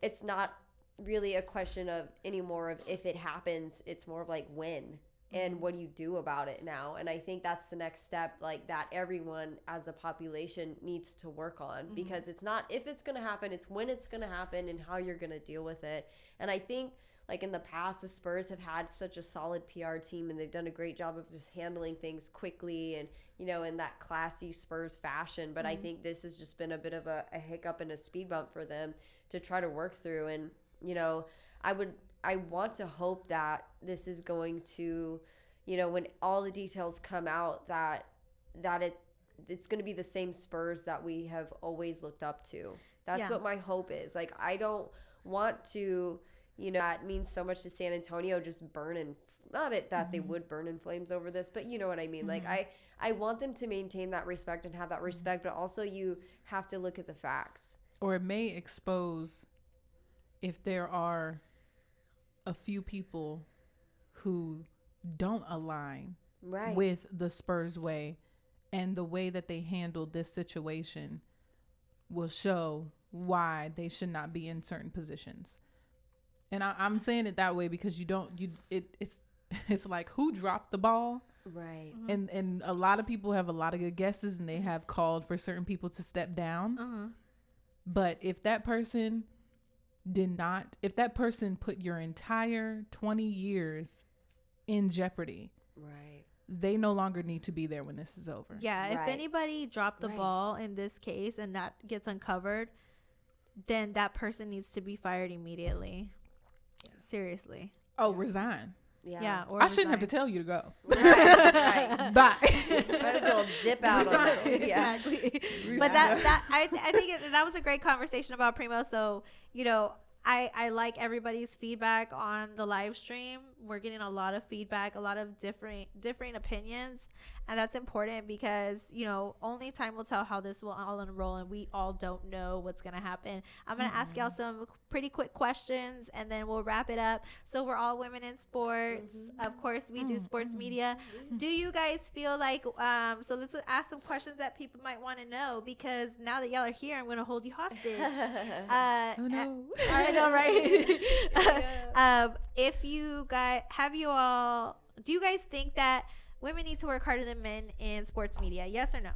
it's not really a question of anymore of if it happens. It's more of like when and what do you do about it now. And I think that's the next step, like that everyone as a population needs to work on, because it's not if it's going to happen, it's when it's going to happen and how you're going to deal with it. And I think like in the past, the Spurs have had such a solid PR team, and they've done a great job of just handling things quickly and in that classy Spurs fashion. But I think this has just been a bit of a hiccup and a speed bump for them to try to work through. And I want to hope that this is going to, when all the details come out, that it's going to be the same Spurs that we have always looked up to. That's what my hope is. Like, I don't want to, that means so much to San Antonio just burn in, not it that they would burn in flames over this, but you know what I mean? Like, I want them to maintain that respect and have that respect, but also you have to look at the facts. Or it may expose if there are a few people who don't align with the Spurs way, and the way that they handled this situation will show why they should not be in certain positions. And I'm saying it that way because it's like who dropped the ball, right? And a lot of people have a lot of good guesses, and they have called for certain people to step down. But if that person if that person put your entire 20 years in jeopardy, right, they no longer need to be there when this is over. Yeah, if anybody dropped the ball in this case and that gets uncovered, then that person needs to be fired immediately. Seriously. Oh, resign. Yeah. Or I shouldn't have to tell you to go. Right. Bye. Might as well dip out on that. Yeah. Exactly. But I think that was a great conversation about Primo. So, I like everybody's feedback on the live stream. We're getting a lot of feedback, a lot of differing opinions. And that's important because, only time will tell how this will all unroll, and we all don't know what's going to happen. I'm going to ask y'all some pretty quick questions, and then we'll wrap it up. So we're all women in sports. Of course, we do sports media. Do you guys feel like, so let's ask some questions that people might want to know, because now that y'all are here, I'm going to hold you hostage. Oh, no. I know, right? If you guys, do you guys think that women need to work harder than men in sports media? Yes or no?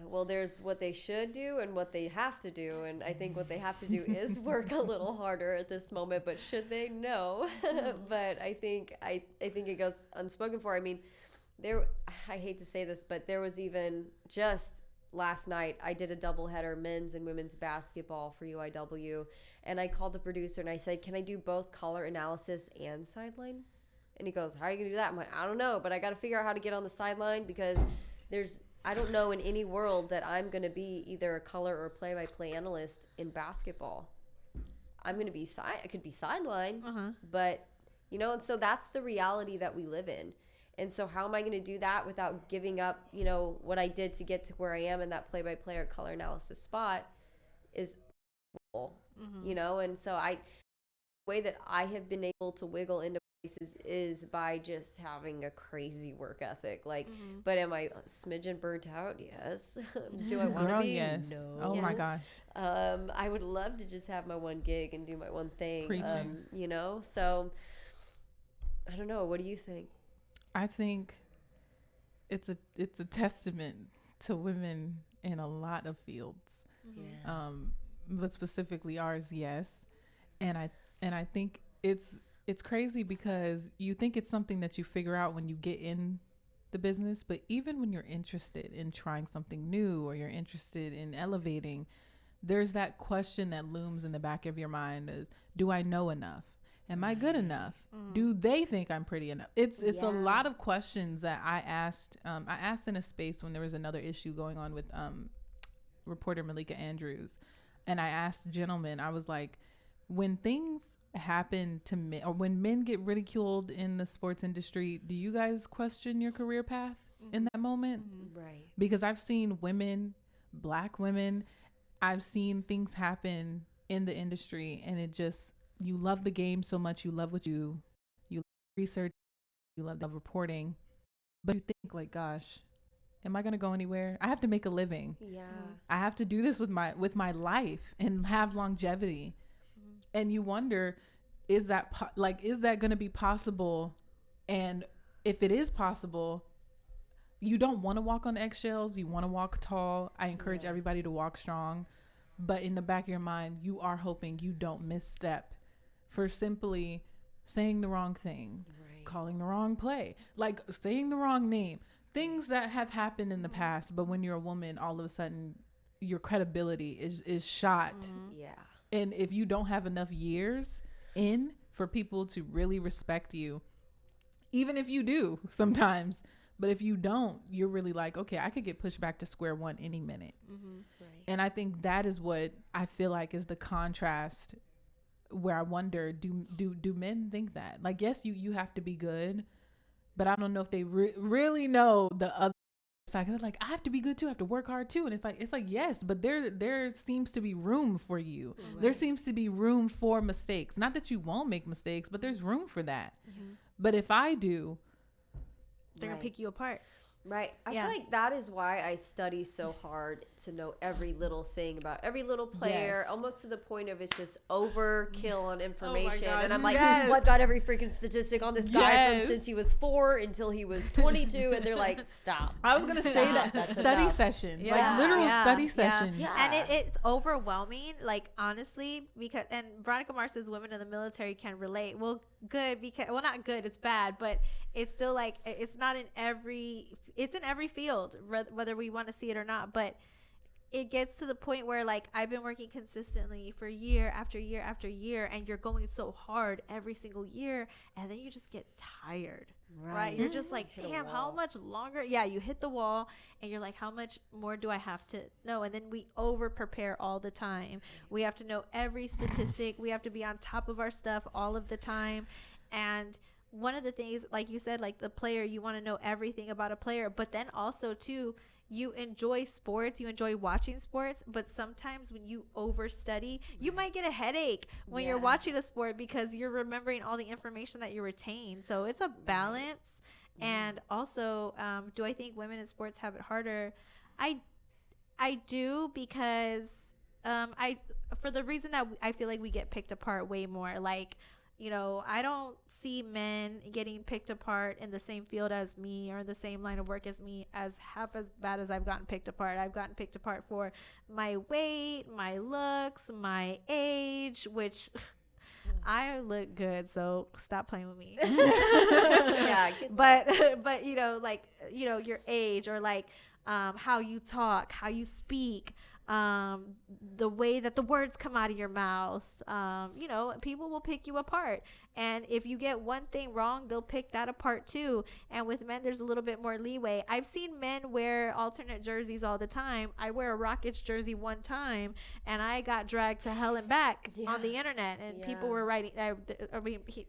Well, there's what they should do and what they have to do, and I think what they have to do is work a little harder at this moment. But should they? No. But I think it goes unspoken for. I mean, I hate to say this, but there was even just last night I did a doubleheader, men's and women's basketball for UIW, and I called the producer and I said, "Can I do both color analysis and sideline?" And he goes, "How are you gonna do that?" I'm like, "I don't know, but I got to figure out how to get on the sideline, because I don't know in any world that I'm going to be either a color or play-by-play analyst in basketball. I'm going to be I could be sidelined, but you know, and so that's the reality that we live in. And so how am I going to do that without giving up, you know, what I did to get to where I am in that play-by-play or color analysis spot is, you know, and so the way that I have been able to wiggle into places is by just having a crazy work ethic. Like, but am I a smidgen burnt out? Yes. Do I want to be? Yes. No. Oh my gosh. I would love to just have my one gig and do my one thing. Preaching. You know, so I don't know. What do you think? I think it's a testament to women in a lot of fields. Yeah. But specifically ours, yes. And I think it's crazy because you think it's something that you figure out when you get in the business, but even when you're interested in trying something new or you're interested in elevating, there's that question that looms in the back of your mind is, do I know enough? Am I good enough? Do they think I'm pretty enough? It's a lot of questions that I asked in a space when there was another issue going on with reporter Malika Andrews. And I asked gentlemen, I was like, when things happen to men, or when men get ridiculed in the sports industry, do you guys question your career path in that moment? Right. Because I've seen women, Black women, I've seen things happen in the industry, and it just, you love the game so much, you love what you love research, you love reporting, but you think like, gosh, am I going to go anywhere? I have to make a living. Yeah. I have to do this with my life and have longevity. And you wonder, is that going to be possible? And if it is possible, you don't want to walk on eggshells. You want to walk tall. I encourage everybody to walk strong. But in the back of your mind, you are hoping you don't misstep for simply saying the wrong thing, calling the wrong play, like saying the wrong name, things that have happened in the past. But when you're a woman, all of a sudden your credibility is shot. Yeah. And if you don't have enough years in for people to really respect you, even if you do sometimes, but if you don't, you're really like, okay, I could get pushed back to square one any minute. Right. And I think that is what I feel like is the contrast, where I wonder, do men think that? Like, yes, you have to be good, but I don't know if they really know the other side. Cause like, I have to be good too. I have to work hard too. And it's like, yes, but there seems to be room for you. Right. There seems to be room for mistakes. Not that you won't make mistakes, but there's room for that. But if I do, they're gonna pick you apart. Right. I feel like that is why I study so hard to know every little thing about every little player, almost to the point of it's just overkill on information. And I'm like, well, I've got every freaking statistic on this guy from since he was 4 until he was 22. And they're like, stop. I was going to say that. Study sessions. Like literal study sessions. Yeah. And it's overwhelming, like, honestly, because, and Veronica Mars says women in the military can relate. Well, good, because, well, not good, it's bad, but it's still like, it's not in every, it's in every field, whether we want to see it or not. But it gets to the point where, like, I've been working consistently for year after year after year, and you're going so hard every single year, and then you just get tired, right? You're just like, damn, how much longer? Yeah, you hit the wall, and you're like, how much more do I have to know? And then we over prepare all the time. We have to know every statistic. We have to be on top of our stuff all of the time. And one of the things, like you said, like the player, you want to know everything about a player, but then also too, you enjoy sports, you enjoy watching sports, but sometimes when you overstudy, you might get a headache when you're watching a sport because you're remembering all the information that you retain. So it's a balance. And also, do I think women in sports have it harder? I do, because for the reason that I feel like we get picked apart way more. Like, you know, I don't see men getting picked apart in the same field as me or the same line of work as me as half as bad as I've gotten picked apart. I've gotten picked apart for my weight, my looks, my age, which I look good, so stop playing with me. But you know, like, you know, your age, or like how you talk, how you speak, the way that the words come out of your mouth. You know, people will pick you apart. And if you get one thing wrong, they'll pick that apart too. And with men, there's a little bit more leeway. I've seen men wear alternate jerseys all the time. I wear a Rockets jersey one time, and I got dragged to hell and back on the internet. And people were writing,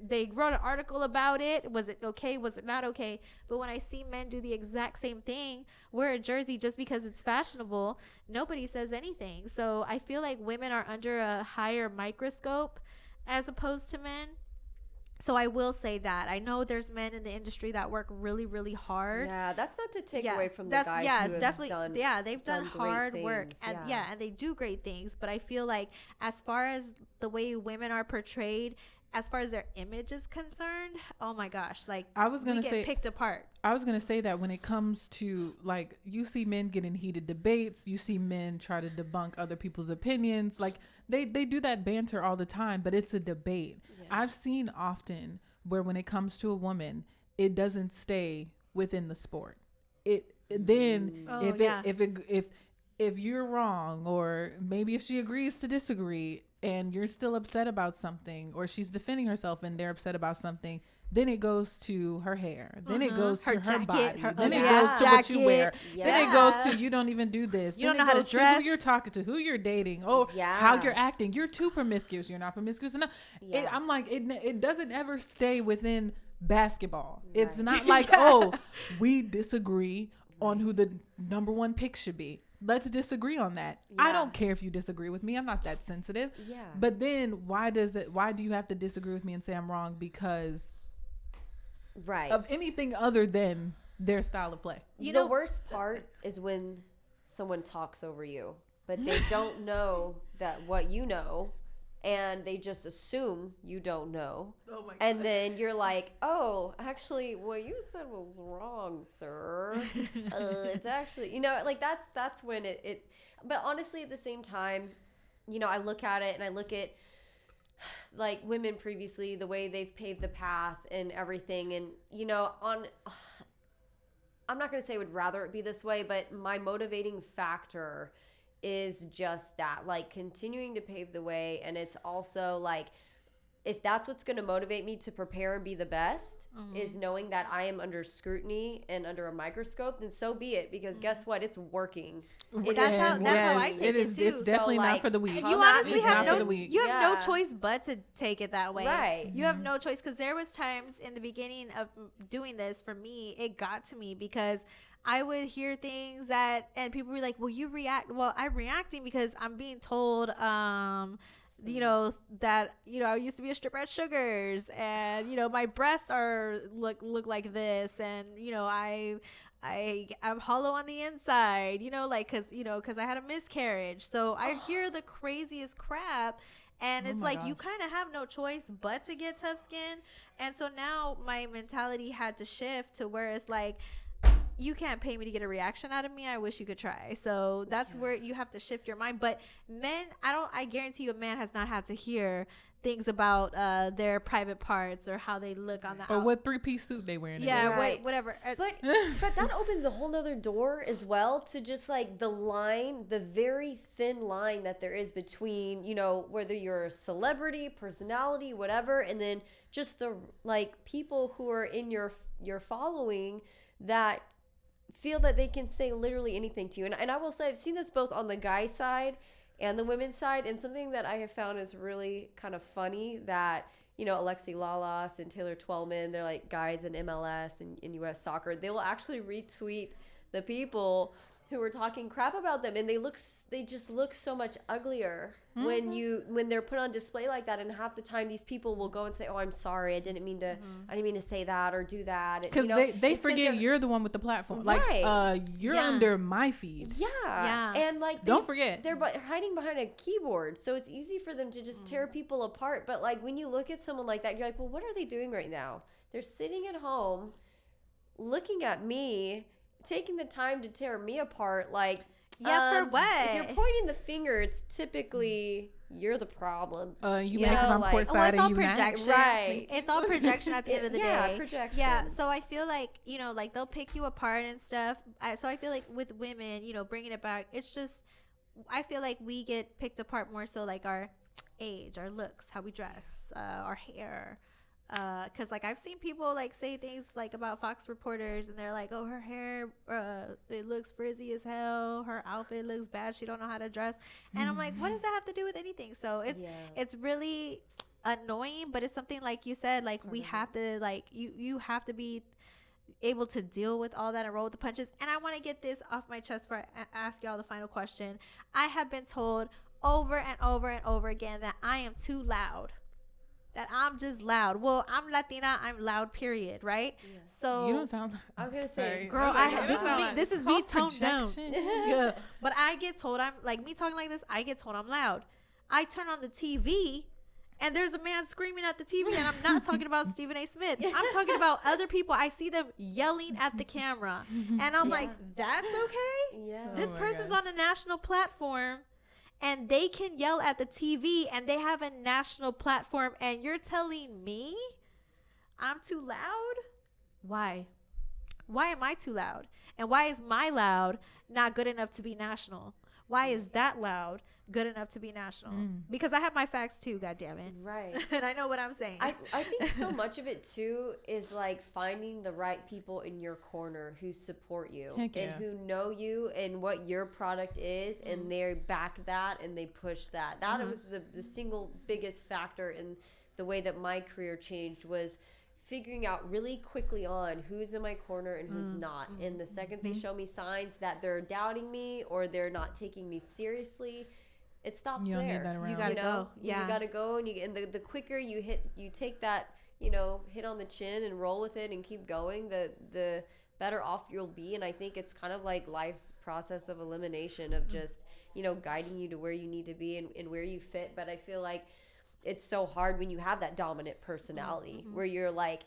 they wrote an article about it. Was it okay? Was it not okay? But when I see men do the exact same thing, wear a jersey just because it's fashionable, nobody says anything. So I feel like women are under a higher microscope as opposed to men. So I will say that. I know there's men in the industry that work really, really hard. Yeah, that's not to take away from the guys who have definitely done, they've done hard work. And and they do great things. But I feel like as far as the way women are portrayed, as far as their image is concerned, oh my gosh, like we get picked apart. I was going to say that when it comes to, like, you see men get in heated debates, you see men try to debunk other people's opinions. Like, they do that banter all the time, but it's a debate. Yeah. I've seen often where when it comes to a woman, it doesn't stay within the sport. If you're wrong, or maybe if she agrees to disagree and you're still upset about something, or she's defending herself and they're upset about something, then it goes to her hair. Then it goes to her body. Then it goes to what you wear. Then it goes to you don't even do this. You don't know how to dress. Who you're talking to, who you're dating, how you're acting. You're too promiscuous. You're not promiscuous enough. I'm like, it doesn't ever stay within basketball. Right. It's not like, we disagree on who the number one pick should be. Let's disagree on that. I don't care if you disagree with me. I'm not that sensitive. Yeah. But then why do you have to disagree with me and say I'm wrong because of anything other than their style of play? The worst part is when someone talks over you, but they don't know that what you know, and they just assume you don't know. Oh my gosh. And then you're like, oh, actually, what you said was wrong, sir. It's actually, like that's when it, but honestly, at the same time, I look at it and I look at like women previously, the way they've paved the path and everything. And, I'm not going to say I would rather it be this way, but my motivating factor is just that, like, continuing to pave the way. And it's also like, if that's what's going to motivate me to prepare and be the best, is knowing that I am under scrutiny and under a microscope, then so be it. Because guess what? It's working. That's how I take it too. It's definitely not for the weak. You honestly have no choice but to take it that way. Right. You have no choice, because there was times in the beginning of doing this, for me, it got to me because I would hear things and people were like, well, you react. Well, I'm reacting because I'm being told, that, I used to be a stripper at Sugar's, and, my breasts look like this, and, I'm hollow on the inside, cause I had a miscarriage. So I hear the craziest crap, and it's like, you kind of have no choice but to get tough skin. And so now my mentality had to shift to where it's like, you can't pay me to get a reaction out of me. I wish you could try. So that's where you have to shift your mind. But men, I guarantee you a man has not had to hear things about their private parts or how they look on the or what 3-piece suit they wearing. Yeah, whatever. But that opens a whole nother door as well to just like the very thin line that there is between, whether you're a celebrity, personality, whatever, and then just the like people who are in your following that feel that they can say literally anything to you. And I will say, I've seen this both on the guy side and the women's side. And something that I have found is really kind of funny that, Alexi Lalas and Taylor Twellman, they're like guys in MLS and in US soccer. They will actually retweet the people who were talking crap about them, and they just look so much uglier when they're put on display like that. And half the time these people will go and say, oh, I'm sorry, I didn't mean to say that or do that, because they forget you're the one with the platform, right. Like you're under my feed, and like don't forget they're hiding behind a keyboard, so it's easy for them to just tear people apart. But like when you look at someone like that, you're like, well, what are they doing right now? They're sitting at home looking at me, taking the time to tear me apart. Like, for what? If you're pointing the finger, it's typically you're the problem. You mad because I'm courtside it's all and you projection, right? It's all projection at the end of the day. Projection. Yeah, so I feel like like they'll pick you apart and stuff. So I feel like with women, bringing it back, it's just I feel like we get picked apart more so like our age, our looks, how we dress, our hair. Cause like I've seen people like say things like about Fox reporters, and they're like, "Oh, her hair, it looks frizzy as hell. Her outfit looks bad. She don't know how to dress." And I'm like, what does that have to do with anything? So it's really annoying, but it's something like you said, like we have to like you have to be able to deal with all that and roll with the punches. And I want to get this off my chest before I ask y'all the final question. I have been told over and over and over again that I am too loud. That I'm just loud. Well, I'm Latina. I'm loud. Period. Right. Yeah. So you don't sound. I was gonna say, girl. This is me toned down. Yeah. But I get told I'm like me talking like this. I get told I'm loud. I turn on the TV, and there's a man screaming at the TV, and I'm not talking about Stephen A. Smith. I'm talking about other people. I see them yelling at the camera, and I'm like, that's okay. Yeah. This person's on a national platform. And they can yell at the TV, and they have a national platform, and you're telling me I'm too loud? Why? Why am I too loud? And why is my loud not good enough to be national? Why is that loud good enough to be national? Because I have my facts too, goddammit. Right. And I know what I'm saying. I think so much of it too is like finding the right people in your corner who support you and who know you and what your product is, and they back that and they push that. That was the single biggest factor in the way that my career changed, was figuring out really quickly on who's in my corner and who's not. And the second they show me signs that they're doubting me or they're not taking me seriously, it stops you there. Don't need that around. You gotta go. Yeah. You gotta go, and the quicker you take that, hit on the chin and roll with it and keep going, the better off you'll be. And I think it's kind of like life's process of elimination of just, guiding you to where you need to be and where you fit. But I feel like it's so hard when you have that dominant personality where you're like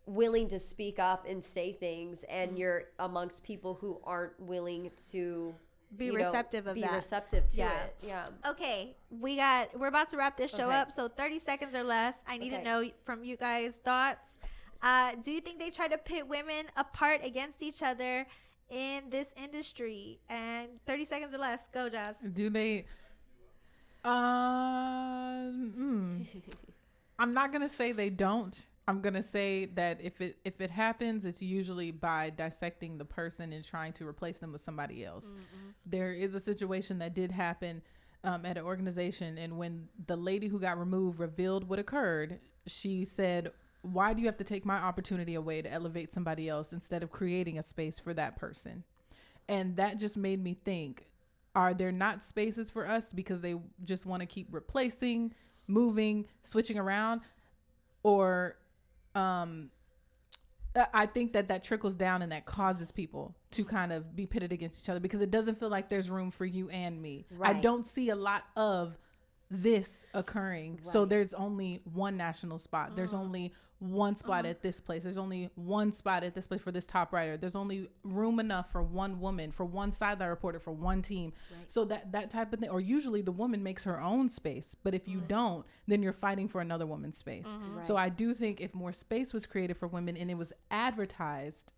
willing to speak up and say things, and you're amongst people who aren't willing to be receptive of that. Be receptive to it. Yeah. Okay, we're about to wrap this show up, so 30 seconds or less. I need to know from you guys thoughts. Do you think they try to pit women apart against each other in this industry? And 30 seconds or less. Go, Jazz. Do they? I'm not gonna say they don't. I'm gonna say that if it happens, it's usually by dissecting the person and trying to replace them with somebody else. There is a situation that did happen at an organization, and when the lady who got removed revealed what occurred, she said, "Why do you have to take my opportunity away to elevate somebody else instead of creating a space for that person?" And that just made me think, are there not spaces for us because they just want to keep replacing, moving, switching around? Or I think that trickles down, and that causes people to kind of be pitted against each other because it doesn't feel like there's room for you and me. Right. I don't see a lot of this occurring. Right. So there's only one national spot. There's only one spot at this place. There's only one spot at this place for this top writer. There's only room enough for one woman, for one sideline reporter, for one team. Right. So that type of thing. Or usually the woman makes her own space. But if you don't, then you're fighting for another woman's space. Right. So I do think if more space was created for women and it was advertised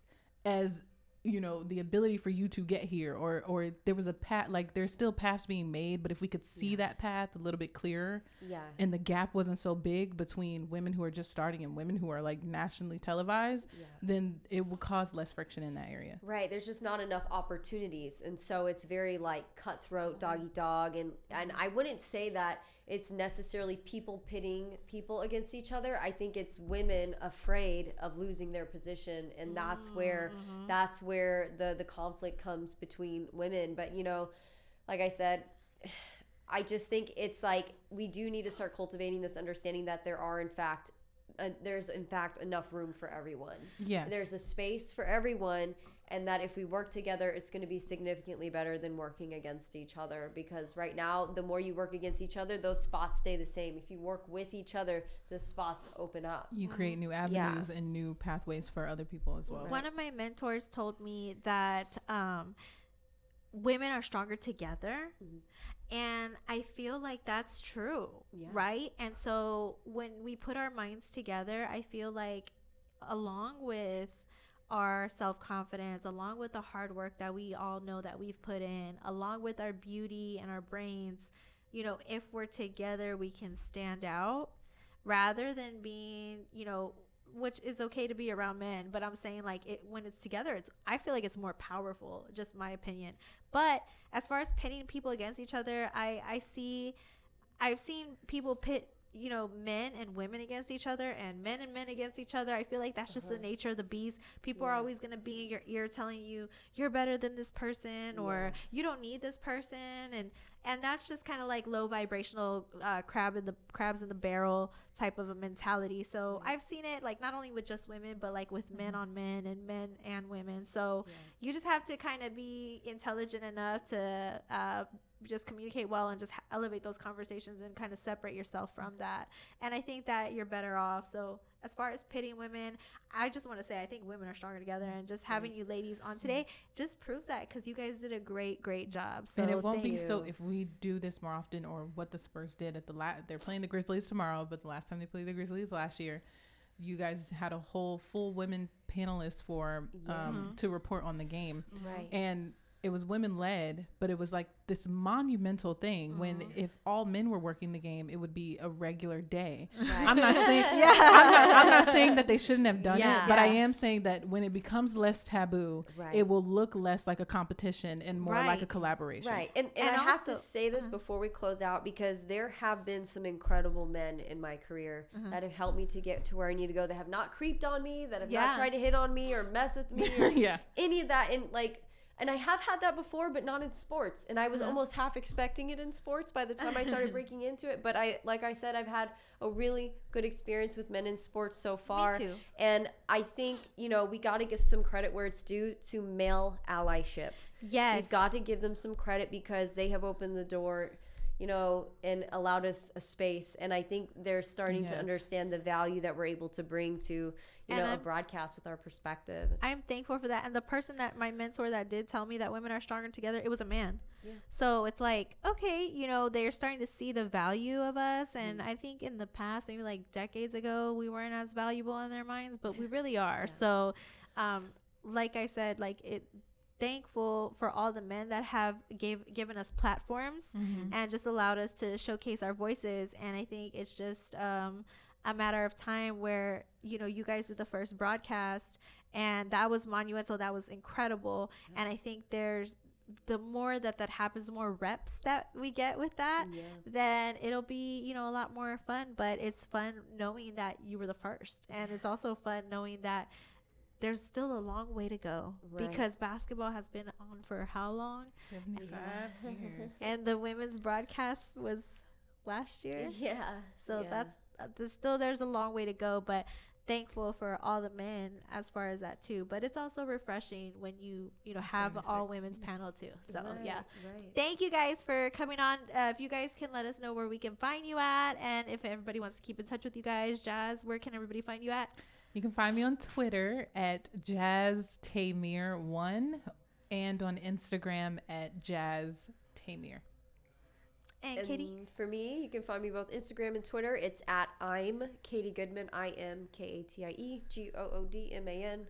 as, the ability for you to get here, or there was a path, like there's still paths being made, but if we could see that path a little bit clearer, and the gap wasn't so big between women who are just starting and women who are like nationally televised, then it would cause less friction in that area. Right. There's just not enough opportunities. And so it's very like cutthroat, dog eat dog. And I wouldn't say that it's necessarily people pitting people against each other. I think it's women afraid of losing their position, and that's where the conflict comes between women. But like I said, I just think it's like we do need to start cultivating this understanding that there's in fact enough room for everyone. Yes. There's a space for everyone, and that if we work together, it's going to be significantly better than working against each other. Because right now, the more you work against each other, those spots stay the same. If you work with each other, the spots open up. You create new avenues and new pathways for other people as well. Right. One of my mentors told me that women are stronger together. And I feel like that's true, right? And so when we put our minds together, I feel like along with our self-confidence, along with the hard work that we all know that we've put in, along with our beauty and our brains, you know, if we're together, we can stand out rather than being, you know, which is okay to be around men, but I'm saying like it when it's together, I feel like it's more powerful, just my opinion. But as far as pitting people against each other, I've seen people pit, you know, men and women against each other and men against each other. I feel like that's just the nature of the beast. People are always going to be in your ear telling you you're better than this person or you don't need this person, and that's just kind of like low vibrational crabs in the barrel type of a mentality. So I've seen it like not only with just women, but like with men on men and women. So you just have to kind of be intelligent enough to just communicate well and just elevate those conversations and kind of separate yourself from that. And I think that you're better off. So as far as pitting women, I just want to say I think women are stronger together, and just having you ladies on today just proves that, because you guys did a great job. So and it won't be so if we do this more often, or what the Spurs did at they're playing the Grizzlies tomorrow, but the last time they played the Grizzlies last year, you guys had a whole full women panelists for to report on the game, and it was women led, but it was like this monumental thing when if all men were working the game, it would be a regular day. I'm not saying I'm not saying that they shouldn't have done it, but I am saying that when it becomes less taboo, it will look less like a competition and more like a collaboration. Right. And I have to say this before we close out, because there have been some incredible men in my career that have helped me to get to where I need to go, that have not creeped on me, that have not tried to hit on me or mess with me or any of that. And I have had that before, but not in sports. And I was almost half expecting it in sports by the time I started breaking into it. But like I said, I've had a really good experience with men in sports so far. Me too. And I think, you know, we got to give some credit where it's due to male allyship. Yes. We've got to give them some credit, because they have opened the door, you know, and allowed us a space. And I think they're starting to understand the value that we're able to bring to, you know, a broadcast with our perspective. I'm thankful for that. And the person that my mentor that did tell me that women are stronger together, it was a man. Yeah. So it's like, okay, you know, they're starting to see the value of us. And I think in the past, maybe like decades ago, we weren't as valuable in their minds, but we really are. So, like I said, like thankful for all the men that have given us platforms and just allowed us to showcase our voices. And I think it's just a matter of time where, you know, you guys did the first broadcast, and that was monumental. That was incredible. And I think the more that happens, the more reps that we get with that, then it'll be, you know, a lot more fun. But it's fun knowing that you were the first, and it's also fun knowing that there's still a long way to go, because basketball has been on for how long? 75 years. And the women's broadcast was last year. Yeah. So there's a long way to go, but thankful for all the men as far as that too. But it's also refreshing when you know have all women's panel too. So thank you guys for coming on. If you guys can let us know where we can find you at, and if everybody wants to keep in touch with you guys, Jazz, where can everybody find you at? You can find me on Twitter at JazzTamir1 and on Instagram at JazzTamir. And Katie? For me, you can find me both Instagram and Twitter. It's at I'm Katie Goodman, IMKatieGoodman.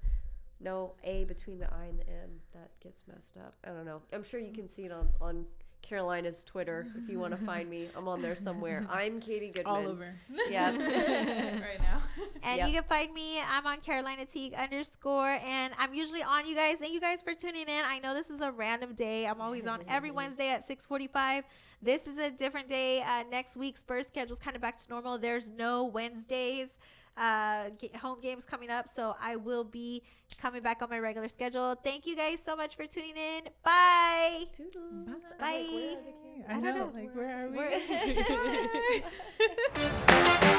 No A between the I and the M. That gets messed up. I don't know. I'm sure you can see it on Carolina's Twitter if you want to find me. I'm on there somewhere. I'm Katie Goodman. All over. Yeah. Right now. And you can find me. I'm on Carolina Teague _ and I'm usually on, you guys. Thank you guys for tuning in. I know this is a random day. I'm always on every Wednesday at 6:45. This is a different day. Next week, Spurs schedule's kind of back to normal. There's no Wednesdays. Home games coming up, so I will be coming back on my regular schedule. Thank you guys so much for tuning in. Bye. Bye. I don't know. Like, where are we?